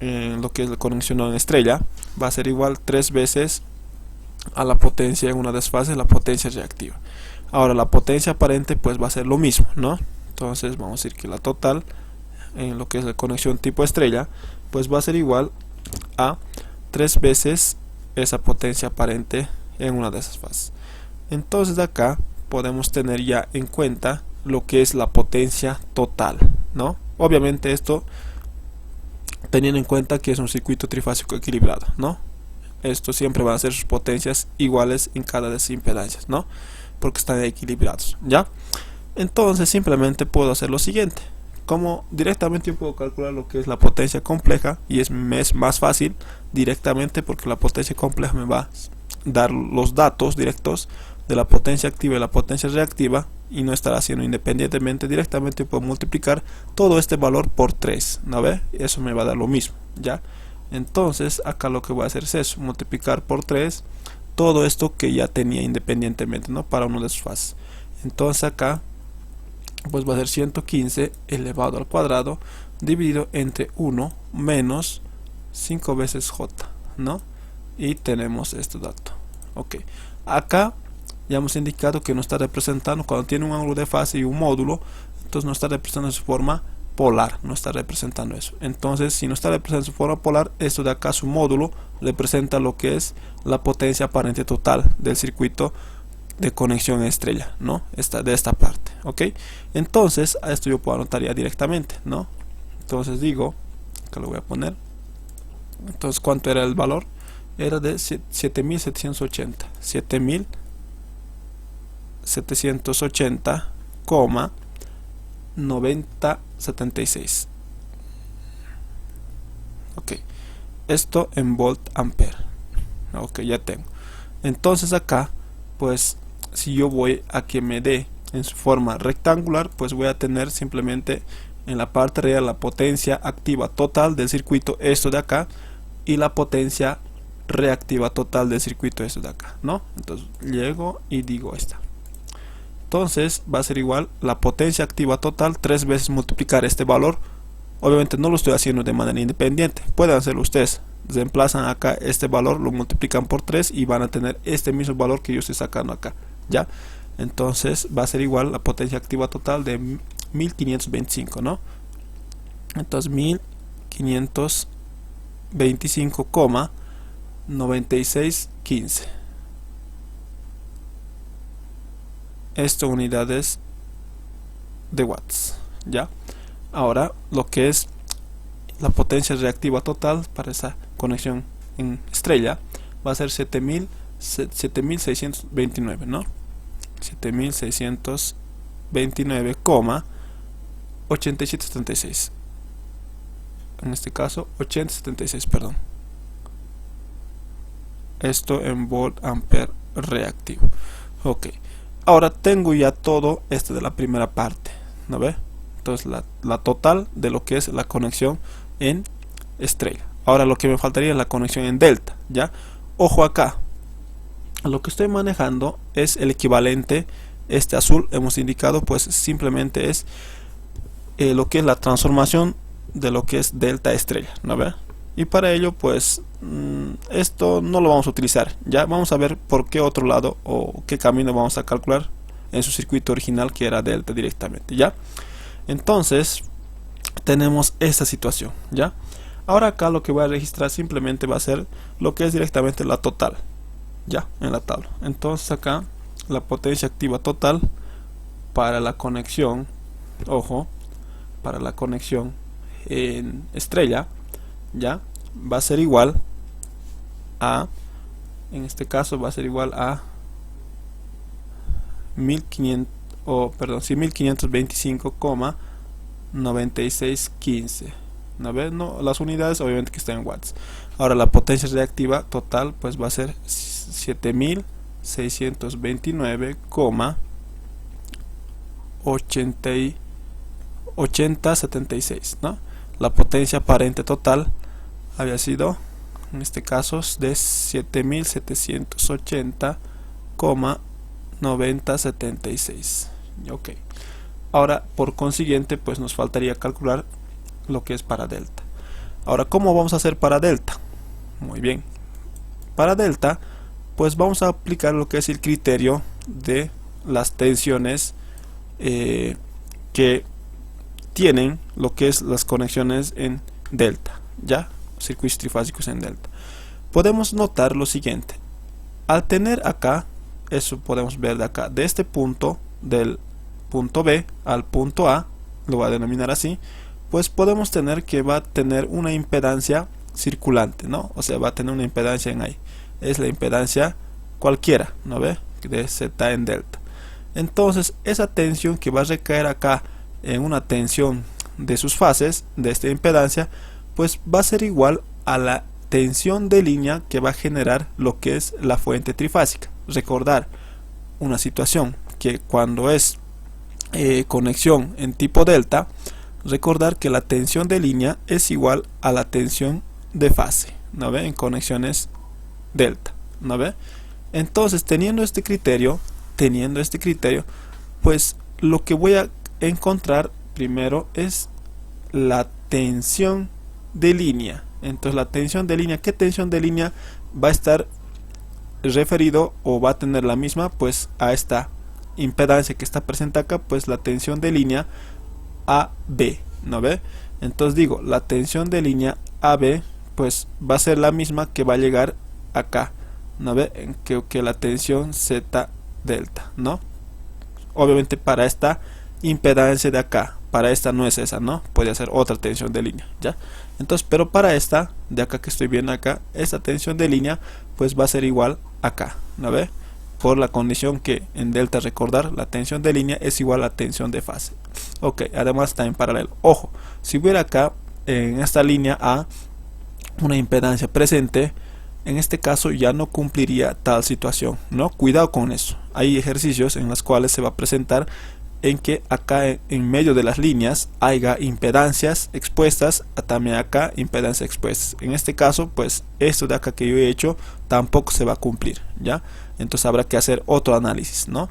en lo que es el conexionado en estrella va a ser igual 3 veces a la potencia en una de esas fases, la potencia reactiva. Ahora la potencia aparente pues va a ser lo mismo, ¿no? Entonces vamos a decir que la total en lo que es la conexión tipo estrella pues va a ser igual a 3 veces esa potencia aparente en una de esas fases. Entonces de acá podemos tener ya en cuenta lo que es la potencia total, ¿no? Obviamente esto teniendo en cuenta que es un circuito trifásico equilibrado, ¿no? Esto siempre van a ser sus potencias iguales en cada de las impedancias, ¿no? Porque están equilibrados, ¿ya? Entonces simplemente puedo hacer lo siguiente. Como directamente yo puedo calcular lo que es la potencia compleja, y es más fácil directamente porque la potencia compleja me va a dar los datos directos de la potencia activa y la potencia reactiva, y no estará haciendo independientemente. Directamente puedo multiplicar todo este valor por 3, ¿no ve? Eso me va a dar lo mismo, ¿ya? Entonces acá lo que voy a hacer es eso, multiplicar por 3 todo esto que ya tenía independientemente, ¿no? Para uno de sus fases. Entonces acá pues va a ser 115 elevado al cuadrado dividido entre 1 menos 5 veces j, ¿no? Y tenemos este dato. Ok, acá ya hemos indicado que nos está representando cuando tiene un ángulo de fase y un módulo, entonces nos está representando en su forma polar, no está representando eso. Entonces si no está representando en su forma polar, esto de acá, su módulo, representa lo que es la potencia aparente total del circuito de conexión estrella, ¿no? De esta parte, ok. Entonces a esto yo puedo anotar ya directamente, ¿no? Entonces digo, acá lo voy a poner. Entonces ¿cuánto era el valor? Era de 7780, 7780,9076. Ok, esto en volt ampere. Ok, ya tengo. Entonces acá pues si yo voy a que me dé en su forma rectangular, pues voy a tener simplemente en la parte real la potencia activa total del circuito, esto de acá, y la potencia reactiva total del circuito, esto de acá, ¿no? Entonces llego y digo esta. Entonces va a ser igual la potencia activa total 3 veces multiplicar este valor. Obviamente no lo estoy haciendo de manera independiente, pueden hacerlo ustedes. Reemplazan acá este valor, lo multiplican por 3 y van a tener este mismo valor que yo estoy sacando acá, ¿ya? Entonces va a ser igual la potencia activa total de 1525, ¿no? Entonces 1525,9615. Esto unidades de watts, ¿ya? Ahora lo que es la potencia reactiva total para esa conexión en estrella va a ser 7629, ¿no? 7629,8776. En este caso 8076, perdón. Esto en volt ampere reactivo. Ok, ahora tengo ya todo esto de la primera parte, ¿no ve? Entonces la total de lo que es la conexión en estrella. Ahora lo que me faltaría es la conexión en delta, ¿ya? Ojo acá, lo que estoy manejando es el equivalente este azul hemos indicado pues simplemente es lo que es la transformación de lo que es delta estrella, ¿no ve? Y para ello pues esto no lo vamos a utilizar. Ya vamos a ver por qué otro lado o qué camino vamos a calcular en su circuito original, que era delta directamente. Ya, entonces tenemos esta situación. Ya, ahora acá lo que voy a registrar simplemente va a ser lo que es directamente la total, ya, en la tabla. Entonces acá la potencia activa total para la conexión, ojo, para la conexión en estrella, ya, va a ser igual a, en este caso va a ser igual a 1525,9615. ¿No ves? No, las unidades obviamente que están en watts. Ahora la potencia reactiva total pues va a ser 7629,8076, ¿no? La potencia aparente total había sido en este caso de 7780,9076. Ok, ahora por consiguiente pues nos faltaría calcular lo que es para delta. Ahora, ¿cómo vamos a hacer para delta? Muy bien, para delta pues vamos a aplicar lo que es el criterio de las tensiones que tienen lo que es las conexiones en delta, ya, circuitos trifásicos en delta. Podemos notar lo siguiente: al tener acá, eso podemos ver de acá, de este punto, del punto B al punto A, lo voy a denominar así, pues podemos tener que va a tener una impedancia circulante, ¿no? O sea, va a tener una impedancia en ahí. Es la impedancia cualquiera, ¿no ve? De Z en delta. Entonces, esa tensión que va a recaer acá en una tensión de sus fases, de esta impedancia, pues va a ser igual a la tensión de línea que va a generar lo que es la fuente trifásica. Recordar una situación que cuando es conexión en tipo delta, recordar que la tensión de línea es igual a la tensión de fase, ¿no ve? En conexiones delta, ¿no ve? Entonces, teniendo este criterio, pues lo que voy a encontrar primero es la tensión de línea. Entonces, la tensión de línea, ¿qué tensión de línea va a estar referido o va a tener la misma? Pues a esta impedancia que está presente acá, pues la tensión de línea AB, ¿no ve? Entonces digo, la tensión de línea AB pues va a ser la misma que va a llegar acá, ¿no ve? Que la tensión Z delta, ¿no? Obviamente para esta impedancia de acá, para esta no es esa, ¿no? Puede ser otra tensión de línea, ¿ya? Entonces, pero para esta de acá que estoy viendo acá, esta tensión de línea pues va a ser igual acá, ¿no ve? Por la condición que en delta, recordar, la tensión de línea es igual a la tensión de fase. Ok, además está en paralelo. Ojo, si hubiera acá en esta línea A una impedancia presente, en este caso ya no cumpliría tal situación, ¿no? Cuidado con eso. Hay ejercicios en los cuales se va a presentar en que acá en medio de las líneas haya impedancias expuestas, también acá impedancias expuestas. En este caso pues esto de acá que yo he hecho tampoco se va a cumplir, ¿ya? Entonces habrá que hacer otro análisis, ¿no?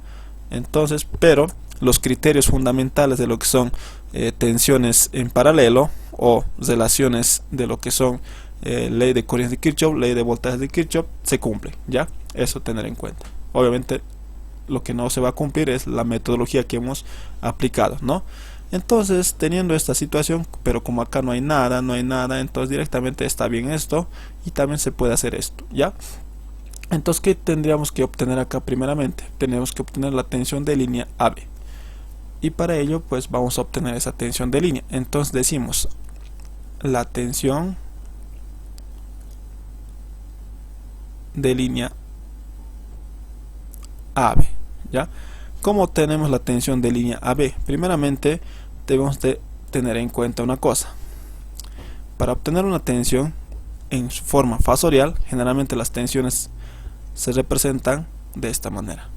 Entonces, pero los criterios fundamentales de lo que son tensiones en paralelo o relaciones de lo que son ley de corriente de Kirchhoff, ley de voltaje de Kirchhoff, se cumplen, ¿ya? Eso tener en cuenta. Obviamente lo que no se va a cumplir es la metodología que hemos aplicado, ¿no? Entonces, teniendo esta situación, pero como acá no hay nada, entonces directamente está bien esto y también se puede hacer esto, ¿ya? Entonces, ¿qué tendríamos que obtener acá primeramente? Tenemos que obtener la tensión de línea AB. Y para ello, pues vamos a obtener esa tensión de línea. Entonces decimos, la tensión de línea AB, ¿ya? ¿Cómo tenemos la tensión de línea AB? Primeramente, debemos de tener en cuenta una cosa. Para obtener una tensión en su forma fasorial, generalmente las tensiones se representan de esta manera.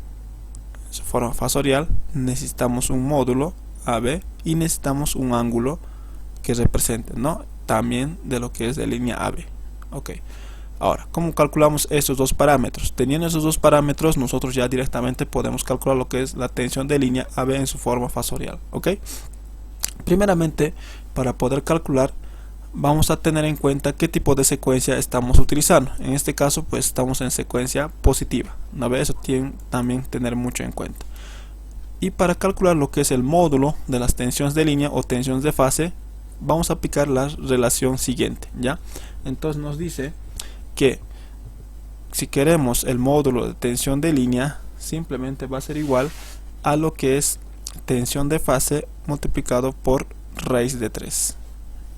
En su forma fasorial necesitamos un módulo AB y necesitamos un ángulo que represente, ¿no? También de lo que es de línea AB. Ok. Ahora, ¿cómo calculamos estos dos parámetros? Teniendo esos dos parámetros, nosotros ya directamente podemos calcular lo que es la tensión de línea AB en su forma fasorial, ¿ok? Primeramente, para poder calcular, vamos a tener en cuenta qué tipo de secuencia estamos utilizando. En este caso, pues estamos en secuencia positiva, ¿no? Eso tienen también tener mucho en cuenta. Y para calcular lo que es el módulo de las tensiones de línea o tensiones de fase, vamos a aplicar la relación siguiente, ¿ya? Entonces nos dice que si queremos el módulo de tensión de línea, simplemente va a ser igual a lo que es tensión de fase multiplicado por raíz de 3,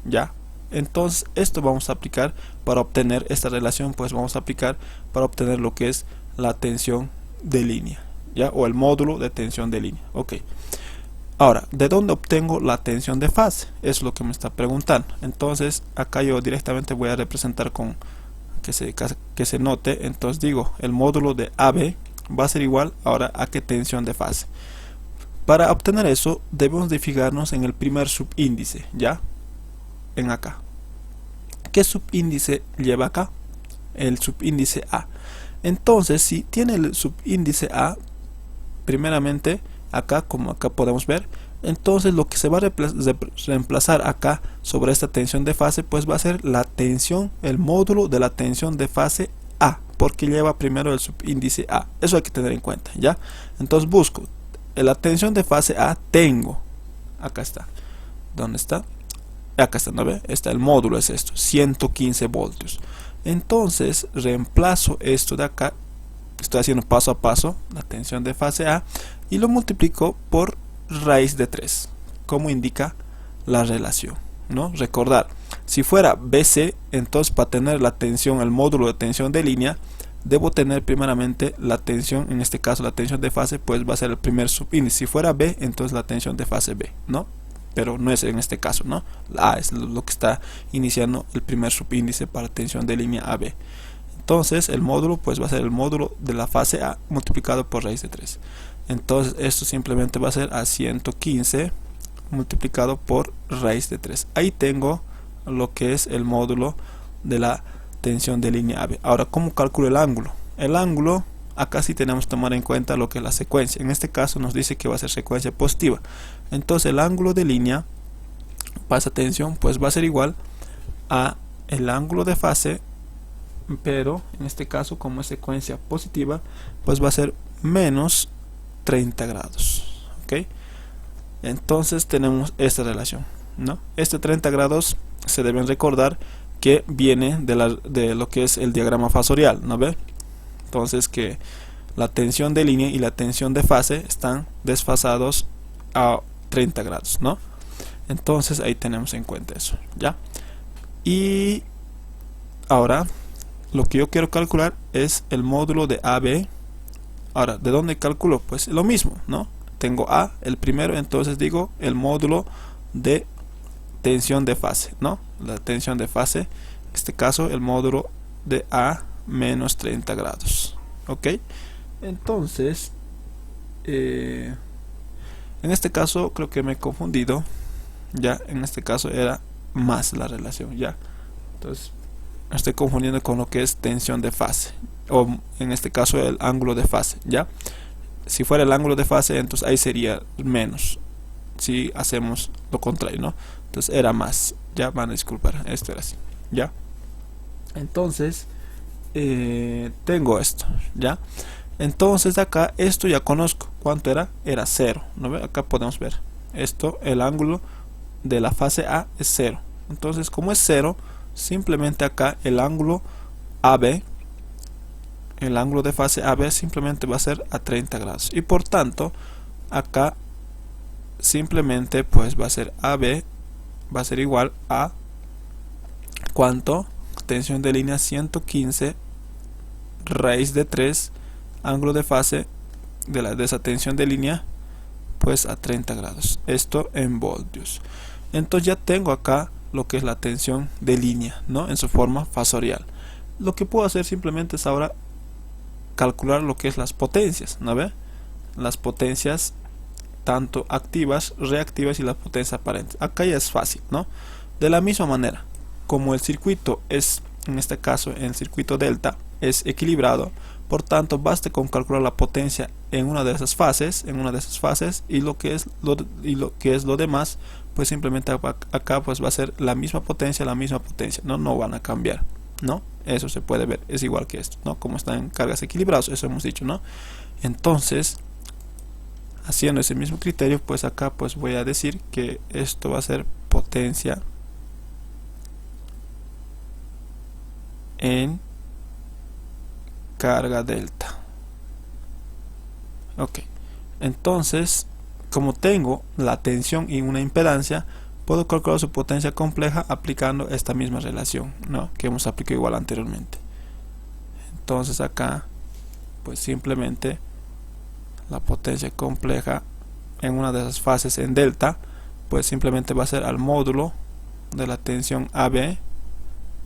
¿ya? Entonces esto vamos a aplicar para obtener esta relación, pues vamos a aplicar para obtener lo que es la tensión de línea, ¿ya? O el módulo de tensión de línea, ok. Ahora, ¿de dónde obtengo la tensión de fase? Es lo que me está preguntando. Entonces acá yo directamente voy a representar con que se note. Entonces digo, el módulo de AB va a ser igual ahora a qué tensión de fase. Para obtener eso debemos de fijarnos en el primer subíndice, ¿ya? En acá. ¿Qué subíndice lleva acá? El subíndice A. Entonces, si tiene el subíndice A, primeramente acá, como acá podemos ver, entonces lo que se va a reemplazar acá sobre esta tensión de fase, pues va a ser la tensión, el módulo de la tensión de fase A, porque lleva primero el subíndice A. Eso hay que tener en cuenta, ¿ya? Entonces busco la tensión de fase A, tengo, acá está, ¿dónde está? Acá está, ¿no ve? Está el módulo, es esto, 115 voltios. Entonces reemplazo esto de acá, estoy haciendo paso a paso la tensión de fase A y lo multiplico por raíz de 3, como indica la relación, ¿no? Recordar, si fuera BC, entonces para tener la tensión, el módulo de tensión de línea, debo tener primeramente la tensión, en este caso la tensión de fase, pues va a ser el primer subíndice. Si fuera B, entonces la tensión de fase B, ¿no? Pero no es en este caso, ¿no? La A es lo que está iniciando el primer subíndice para tensión de línea AB. Entonces el módulo pues va a ser el módulo de la fase A multiplicado por raíz de 3. Entonces esto simplemente va a ser a 115 multiplicado por raíz de 3. Ahí tengo lo que es el módulo de la tensión de línea AB. Ahora, ¿cómo calculo el ángulo? El ángulo, acá sí tenemos que tomar en cuenta lo que es la secuencia. En este caso nos dice que va a ser secuencia positiva. Entonces el ángulo de línea para esa tensión pues va a ser igual a el ángulo de fase, pero en este caso como es secuencia positiva pues va a ser menos 30 grados, ¿ok? Entonces tenemos esta relación, ¿no? Este 30 grados se deben recordar que viene de lo que es el diagrama fasorial, ¿no ve? Entonces que la tensión de línea y la tensión de fase están desfasados a 30 grados, ¿no? Entonces ahí tenemos en cuenta eso, ¿ya? Y ahora lo que yo quiero calcular es el módulo de AB. Ahora, ¿de dónde calculo? Pues lo mismo, ¿no? Tengo A, el primero, entonces digo el módulo de tensión de fase, ¿no? La tensión de fase, en este caso el módulo de A menos 30 grados, ¿ok? Entonces, en este caso creo que me he confundido, ya, en este caso era más la relación, ya. Entonces, me estoy confundiendo con lo que es tensión de fase, o en este caso el ángulo de fase, ya. Si fuera el ángulo de fase, entonces ahí sería menos, si hacemos lo contrario, ¿no? Entonces era más, ya, van a disculpar, esto era así, ya. Entonces tengo esto, ya. Entonces acá esto ya conozco, ¿cuánto era? Era 0, ¿no ve? Acá podemos ver esto, el ángulo de la fase A es 0. Entonces como es 0, simplemente acá el ángulo AB, el ángulo de fase AB simplemente va a ser a 30 grados y por tanto acá simplemente pues va a ser AB, va a ser igual a ¿cuánto? Tensión de línea 115 raíz de 3 ángulo de fase de esa tensión de línea pues a 30 grados, esto en voltios. Entonces ya tengo acá lo que es la tensión de línea, ¿no? En su forma fasorial. Lo que puedo hacer simplemente es ahora calcular lo que es las potencias, ¿no ve? Las potencias tanto activas, reactivas y las potencias aparentes. Acá ya es fácil, ¿no? De la misma manera, como el circuito es en este caso en el circuito delta, es equilibrado. Por tanto, baste con calcular la potencia en una de esas fases, y lo que es lo demás, pues simplemente acá pues va a ser la misma potencia, no van a cambiar, ¿no? Eso se puede ver, es igual que esto, ¿no? Como están en cargas equilibrados, eso hemos dicho, ¿no? Entonces, haciendo ese mismo criterio, pues acá pues voy a decir que esto va a ser potencia en carga delta. Ok, entonces como tengo la tensión y una impedancia, puedo calcular su potencia compleja aplicando esta misma relación, ¿no? Que hemos aplicado igual anteriormente. Entonces acá pues simplemente la potencia compleja en una de esas fases en delta, pues simplemente va a ser al módulo de la tensión AB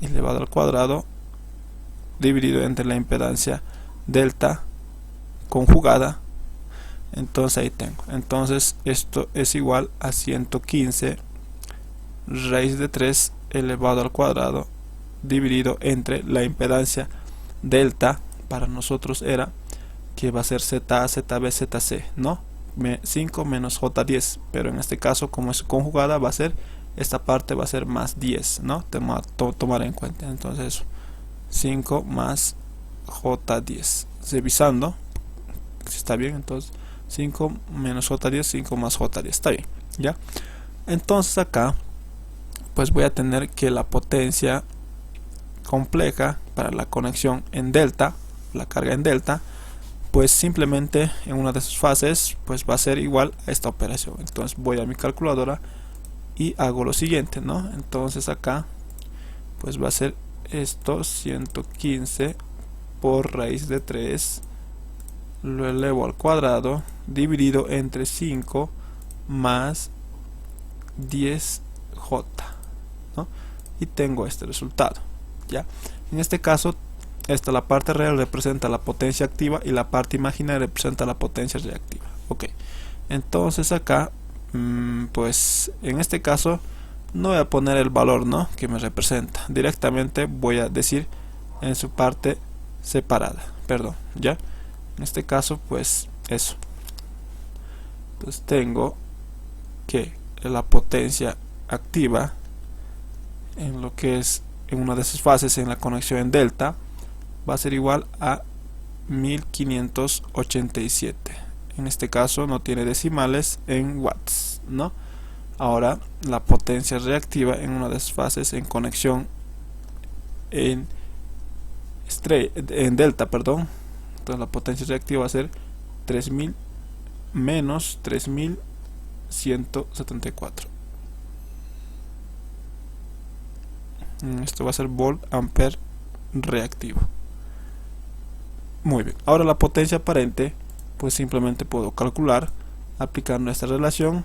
elevado al cuadrado dividido entre la impedancia delta conjugada. Entonces ahí tengo, entonces esto es igual a 115 raíz de 3 elevado al cuadrado dividido entre la impedancia delta, para nosotros era que va a ser ZA, ZB, ZC, ¿no? 5 menos J10, pero en este caso como es conjugada va a ser, esta parte va a ser más 10, ¿no? Tomar en cuenta, entonces eso, 5 más J10, revisando si está bien, entonces 5 menos J10, 5 más J10, está bien, ¿ya? Entonces acá pues voy a tener que la potencia compleja para la conexión en delta, la carga en delta, pues simplemente en una de sus fases pues va a ser igual a esta operación. Entonces voy a mi calculadora y hago lo siguiente, ¿no? Entonces acá pues va a ser esto, 115 por raíz de 3, lo elevo al cuadrado dividido entre 5 más 10J, ¿no? Y tengo este resultado, ¿ya? En este caso, la parte real representa la potencia activa y la parte imaginaria representa la potencia reactiva. Ok, entonces acá, pues en este caso no voy a poner el valor, ¿no?, que me representa. Directamente voy a decir en su parte separada, perdón, ¿ya? En este caso, pues eso. Entonces tengo que la potencia activa en lo que es en una de sus fases en la conexión en delta va a ser igual a 1587. En este caso no tiene decimales en watts, ¿no? Ahora la potencia reactiva en una de sus fases en conexión en delta, perdón. Entonces la potencia reactiva va a ser 3000 menos 3174. Esto va a ser volt ampere reactivo. Muy bien, ahora la potencia aparente pues simplemente puedo calcular aplicando esta relación.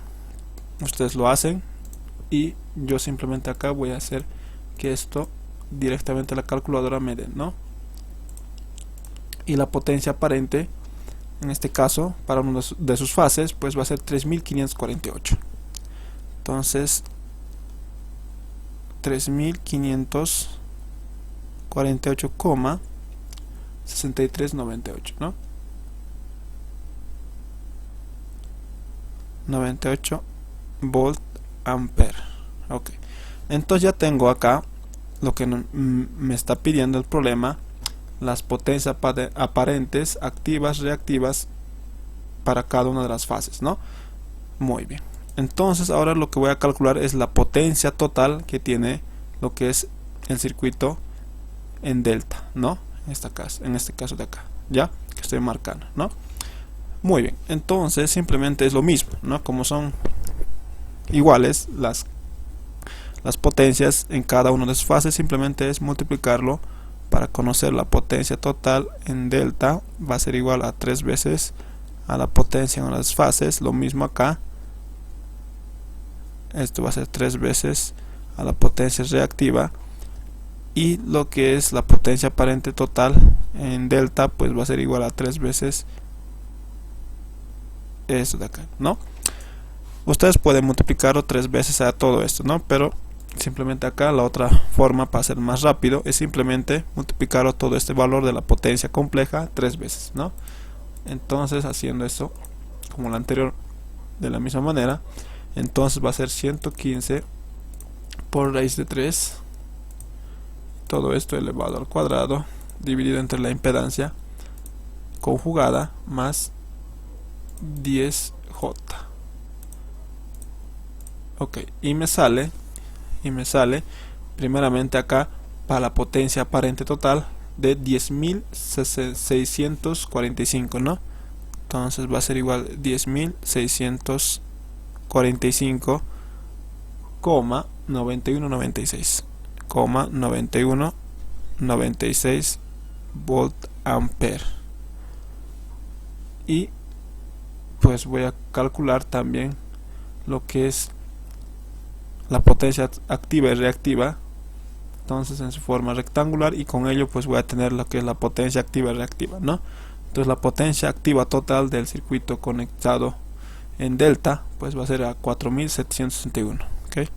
Ustedes lo hacen y yo simplemente acá voy a hacer que esto directamente la calculadora me dé, ¿no? Y la potencia aparente en este caso para una de sus fases pues va a ser 3548. Entonces 3548,6398, ¿no? 98 volt ampere. Ok, entonces ya tengo acá lo que me está pidiendo el problema, las potencias aparentes, activas, reactivas para cada una de las fases, ¿no? Muy bien, entonces ahora lo que voy a calcular es la potencia total que tiene lo que es el circuito en delta, ¿no? En este caso de acá, ya que estoy marcando, ¿no? Muy bien, entonces simplemente es lo mismo, ¿no? Como son iguales las potencias en cada una de sus fases, simplemente es multiplicarlo para conocer la potencia total en delta. Va a ser igual a 3 veces a la potencia en las fases, lo mismo acá, esto va a ser 3 veces a la potencia reactiva, y lo que es la potencia aparente total en delta pues va a ser igual a 3 veces esto de acá, ¿no? Ustedes pueden multiplicarlo 3 veces a todo esto, ¿no? Pero simplemente acá la otra forma para hacer más rápido es simplemente multiplicar todo este valor de la potencia compleja 3 veces, ¿no? Entonces haciendo esto como la anterior de la misma manera, entonces va a ser 115 por raíz de 3, todo esto elevado al cuadrado dividido entre la impedancia conjugada más 10J. Ok, y me sale primeramente acá para la potencia aparente total de 10.645, ¿no? Entonces va a ser igual 10.645,9196 volt ampere. Y pues voy a calcular también lo que es la potencia activa y reactiva, entonces en su forma rectangular, y con ello pues voy a tener lo que es la potencia activa y reactiva, ¿no? Entonces la potencia activa total del circuito conectado en delta pues va a ser a 4761, ¿ok?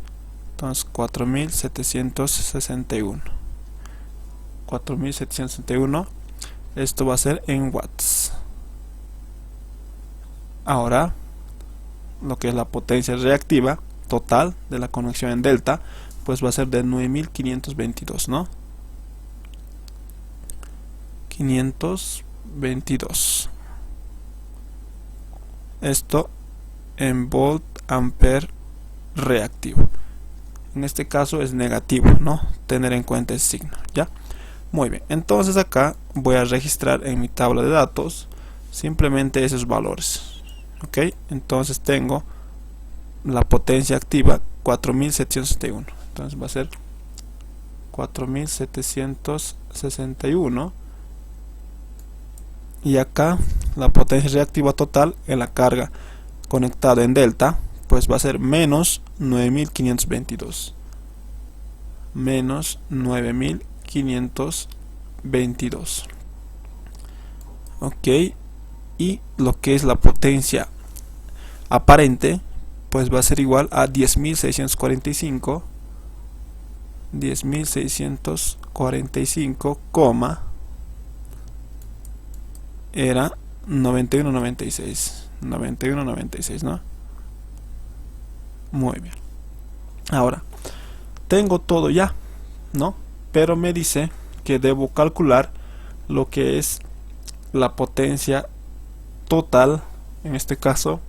Entonces 4761, esto va a ser en watts. Ahora lo que es la potencia reactiva total de la conexión en delta pues va a ser de 9522, ¿no? 522, esto en volt ampere reactivo. En este caso es negativo, ¿no? Tener en cuenta el signo, ¿ya? Muy bien, entonces acá voy a registrar en mi tabla de datos simplemente esos valores, ¿ok? Entonces tengo la potencia activa 4761, entonces va a ser 4761, y acá la potencia reactiva total en la carga conectada en delta pues va a ser menos 9522, menos 9522, ok. Y lo que es la potencia aparente pues va a ser igual a 10.645, era 9196, ¿no? Muy bien. Ahora tengo todo ya, ¿no? Pero me dice que debo calcular lo que es la potencia total, en este caso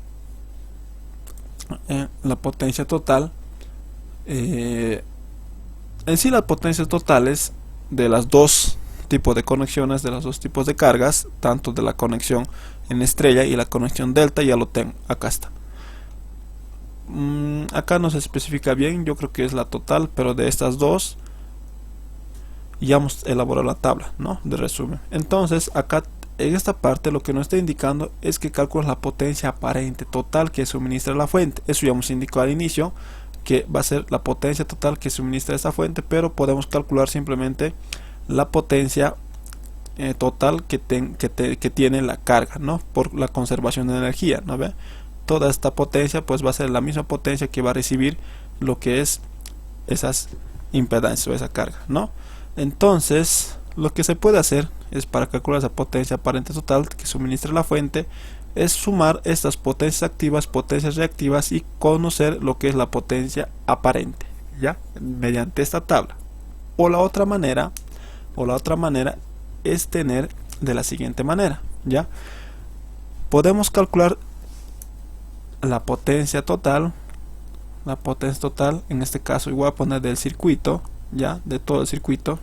la potencia total, en sí las potencias totales de las dos tipos de conexiones, de los dos tipos de cargas, tanto de la conexión en estrella y la conexión delta, ya lo tengo, acá está. Acá no se especifica bien, yo creo que es la total, pero de estas dos ya hemos elaborado la tabla, ¿no?, de resumen. Entonces acá en esta parte lo que nos está indicando es que calcula la potencia aparente total que suministra la fuente. Eso ya hemos indicado al inicio, que va a ser la potencia total que suministra esta fuente, pero podemos calcular simplemente la potencia total que tiene la carga, ¿no?, por la conservación de energía, ¿no ve? Toda esta potencia pues va a ser la misma potencia que va a recibir lo que es esas impedancias o esa carga, ¿no? Entonces lo que se puede hacer es, para calcular esa potencia aparente total que suministra la fuente, es sumar estas potencias activas, potencias reactivas, y conocer lo que es la potencia aparente, ya, mediante esta tabla. O la otra manera es tener de la siguiente manera, ya, podemos calcular la potencia total, en este caso igual a poner del circuito, ya, de todo el circuito,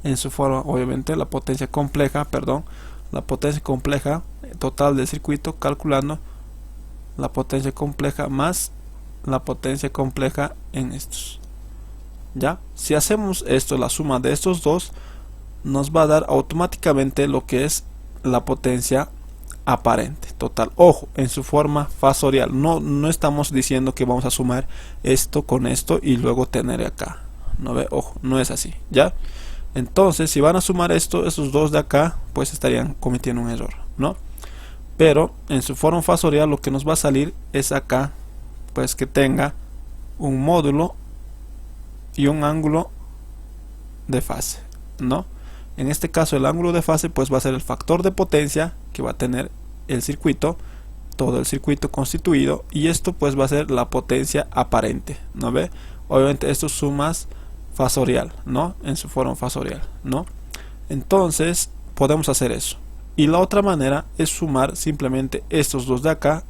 en su forma obviamente la potencia compleja total del circuito, calculando la potencia compleja más la potencia compleja en estos, ya. Si hacemos esto, la suma de estos dos nos va a dar automáticamente lo que es la potencia aparente total, ojo, en su forma fasorial. No estamos diciendo que vamos a sumar esto con esto y luego tener acá, no ve, ojo, no es así, ya. Entonces si van a sumar esos dos de acá, pues estarían cometiendo un error, ¿no? Pero en su forma fasorial lo que nos va a salir es acá, pues que tenga un módulo y un ángulo de fase, ¿no? En este caso el ángulo de fase pues va a ser el factor de potencia que va a tener el circuito, todo el circuito constituido, y esto pues va a ser la potencia aparente, ¿no ve? Obviamente esto es sumas fasorial, ¿no? En su forma fasorial, ¿no? Entonces podemos hacer eso. Y la otra manera es sumar simplemente estos dos de acá,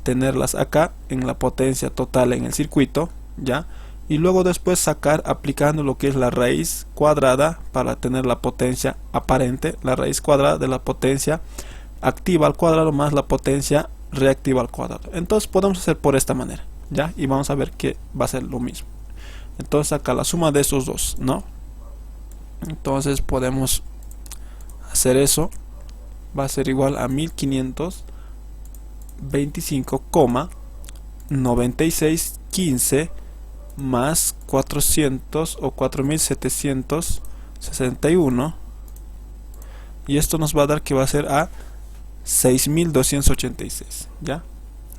tenerlas acá en la potencia total en el circuito, ¿ya? Y luego después sacar aplicando lo que es la raíz cuadrada para tener la potencia aparente, la raíz cuadrada de la potencia activa al cuadrado más la potencia reactiva al cuadrado. Entonces podemos hacer por esta manera, ¿ya? Y vamos a ver que va a ser lo mismo. Entonces acá la suma de estos dos, ¿no? Entonces podemos hacer eso, va a ser igual a 1525,9615 más 400 o 4761, y esto nos va a dar que va a ser a 6286, ¿ya?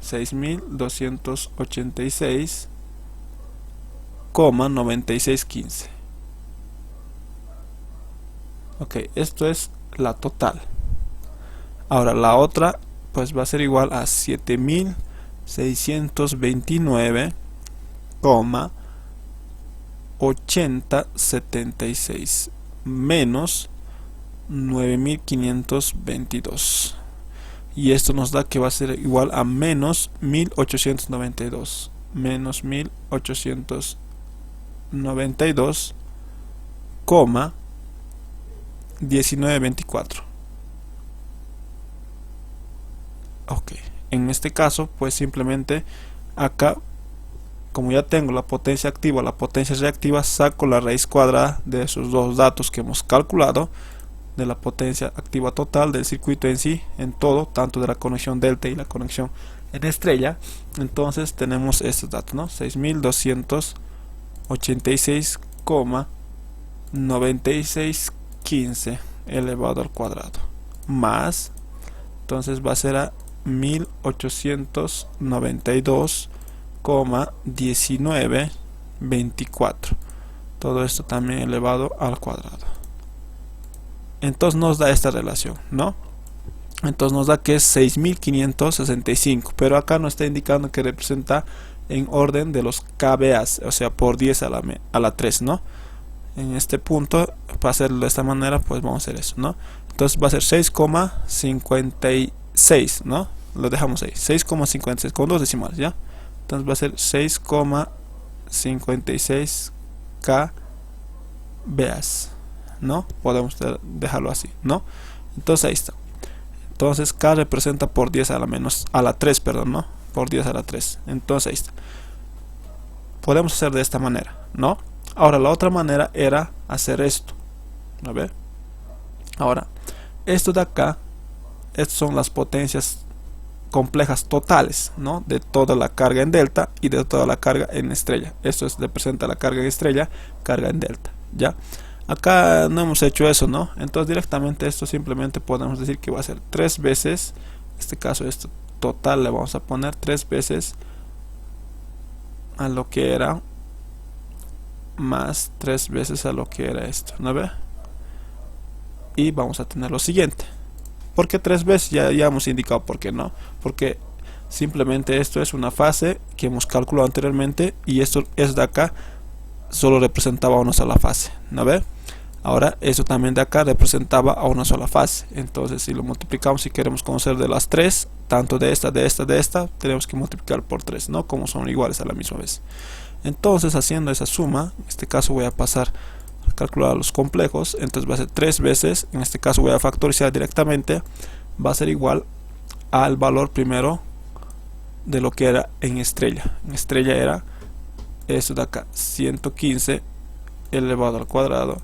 6286,9615. Ok, esto es la total. Ahora la otra pues va a ser igual a 7629,8076 menos 9522, y esto nos da que va a ser igual a menos 1892, menos 1892, 1924. Ok, en este caso pues simplemente acá, como ya tengo la potencia activa, la potencia reactiva, saco la raíz cuadrada de esos dos datos que hemos calculado, de la potencia activa total del circuito en sí, en todo, tanto de la conexión delta y la conexión en estrella. Entonces tenemos estos datos, ¿no? 6286,9615 elevado al cuadrado, más, entonces va a ser a 1892,1924, todo esto también elevado al cuadrado. Entonces nos da esta relación, ¿no? Entonces nos da que es 6565, pero acá nos está indicando que representa en orden de los kVAs, o sea por 10 a la 3, ¿no? En este punto, para hacerlo de esta manera, pues vamos a hacer eso, ¿no? Entonces va a ser 6,56, ¿no? Lo dejamos ahí, 6,56 con dos decimales, ¿ya? Entonces va a ser 6,56 kVAs, ¿no? Podemos dejarlo así, ¿no? Entonces ahí está. Entonces K representa por 10 a la 3, perdón, ¿no? Por 10 a la 3. Entonces ahí está. Podemos hacer de esta manera, ¿no? Ahora la otra manera era hacer esto. A ver. Ahora, esto de acá, estas son las potencias complejas totales, ¿no? De toda la carga en delta y de toda la carga en estrella. Esto representa la carga en estrella, carga en delta, ¿ya? Acá no hemos hecho eso, ¿no? Entonces directamente esto simplemente podemos decir que va a ser 3 veces, en este caso esto total le vamos a poner 3 veces a lo que era, más 3 veces a lo que era esto, ¿no ve? Y vamos a tener lo siguiente. ¿Por qué 3 veces? Ya hemos indicado por qué, ¿no? Porque simplemente esto es una fase que hemos calculado anteriormente, y esto es de acá solo representaba una sola fase, ¿no ve? Ahora esto también de acá representaba a una sola fase. Entonces si lo multiplicamos, si queremos conocer de las 3, tanto de esta, tenemos que multiplicar por 3, ¿no? Como son iguales a la misma vez. Entonces haciendo esa suma, en este caso voy a pasar a calcular los complejos. Entonces va a ser 3 veces, en este caso voy a factorizar directamente, va a ser igual al valor primero de lo que era en estrella. En estrella era esto de acá, 115 elevado al cuadrado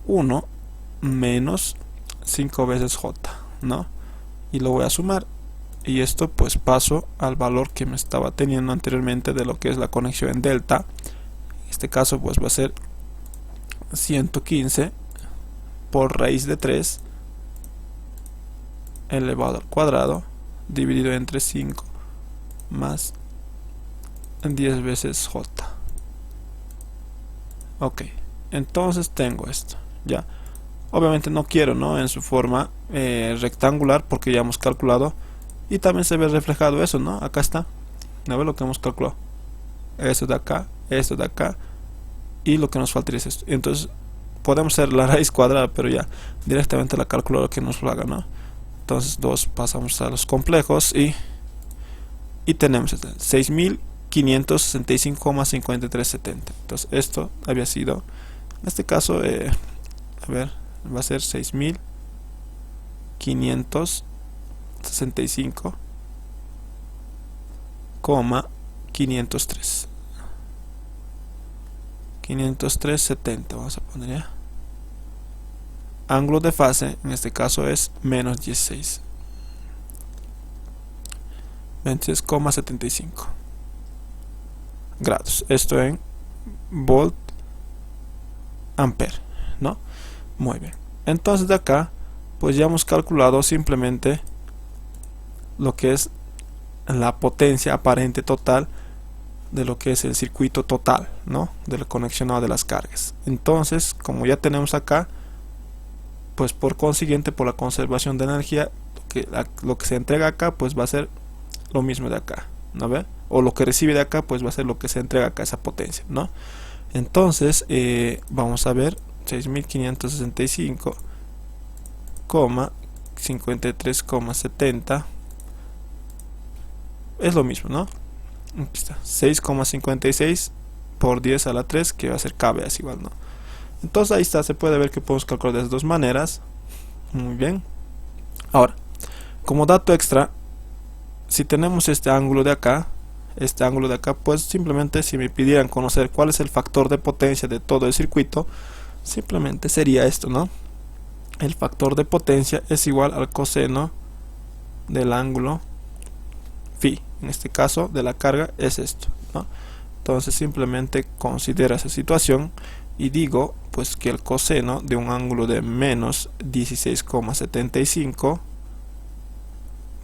1 menos 5 veces j, ¿no? Y lo voy a sumar, y esto pues paso al valor que me estaba teniendo anteriormente de lo que es la conexión en delta. En este caso pues va a ser 115 por raíz de 3 elevado al cuadrado dividido entre 5 más 10 veces J. Ok, entonces tengo esto, ya. Obviamente no quiero, ¿no?, en su forma rectangular, porque ya hemos calculado. Y también se ve reflejado eso, ¿no? Acá está. A ver lo que hemos calculado. Esto de acá, esto de acá. Y lo que nos faltaría es esto. Entonces podemos hacer la raíz cuadrada, pero ya directamente la calculadora que nos lo haga, ¿no? Entonces 2 pasamos a los complejos y tenemos 6565,5370. Entonces esto había sido, en este caso, a ver, va a ser 6565,503. 503,70 vamos a poner ya. Ángulo de fase en este caso es menos 16. 26,75 grados. Esto en volt ampere, ¿no? Muy bien. Entonces de acá pues ya hemos calculado simplemente lo que es la potencia aparente total de lo que es el circuito total, ¿no?, del conexionado de las cargas. Entonces, como ya tenemos acá, pues por consiguiente, por la conservación de energía, lo que se entrega acá pues va a ser lo mismo de acá, ¿no ve? O lo que recibe de acá pues va a ser lo que se entrega acá, esa potencia, ¿no? Entonces vamos a ver 6565,53,70 es lo mismo, ¿no? Aquí está, 6,56 por 10 a la 3, que va a ser kb, es igual, ¿no? Entonces ahí está, se puede ver que podemos calcular de las dos maneras. Muy bien. Ahora, como dato extra, si tenemos este ángulo de acá, pues simplemente si me pidieran conocer cuál es el factor de potencia de todo el circuito, simplemente sería esto, ¿no? El factor de potencia es igual al coseno del ángulo phi. En este caso de la carga es esto, ¿no? Entonces simplemente considera esa situación y digo pues que el coseno de un ángulo de menos 16,75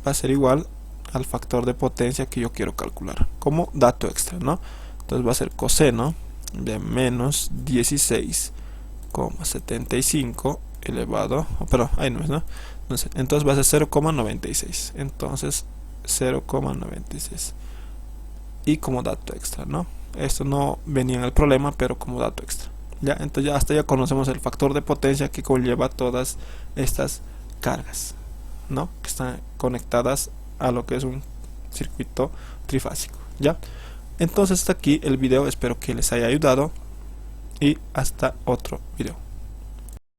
va a ser igual al factor de potencia que yo quiero calcular como dato extra, ¿no? Entonces va a ser coseno de menos 16,75 elevado, pero ahí no es, ¿no? Entonces va a ser 0,96. Entonces 0,96 y como dato extra, ¿no? Esto no venía en el problema, pero como dato extra, ya. Entonces ya hasta ya conocemos el factor de potencia que conlleva todas estas cargas, ¿no?, que están conectadas a lo que es un circuito trifásico, ya. Entonces hasta aquí el video, espero que les haya ayudado y hasta otro video.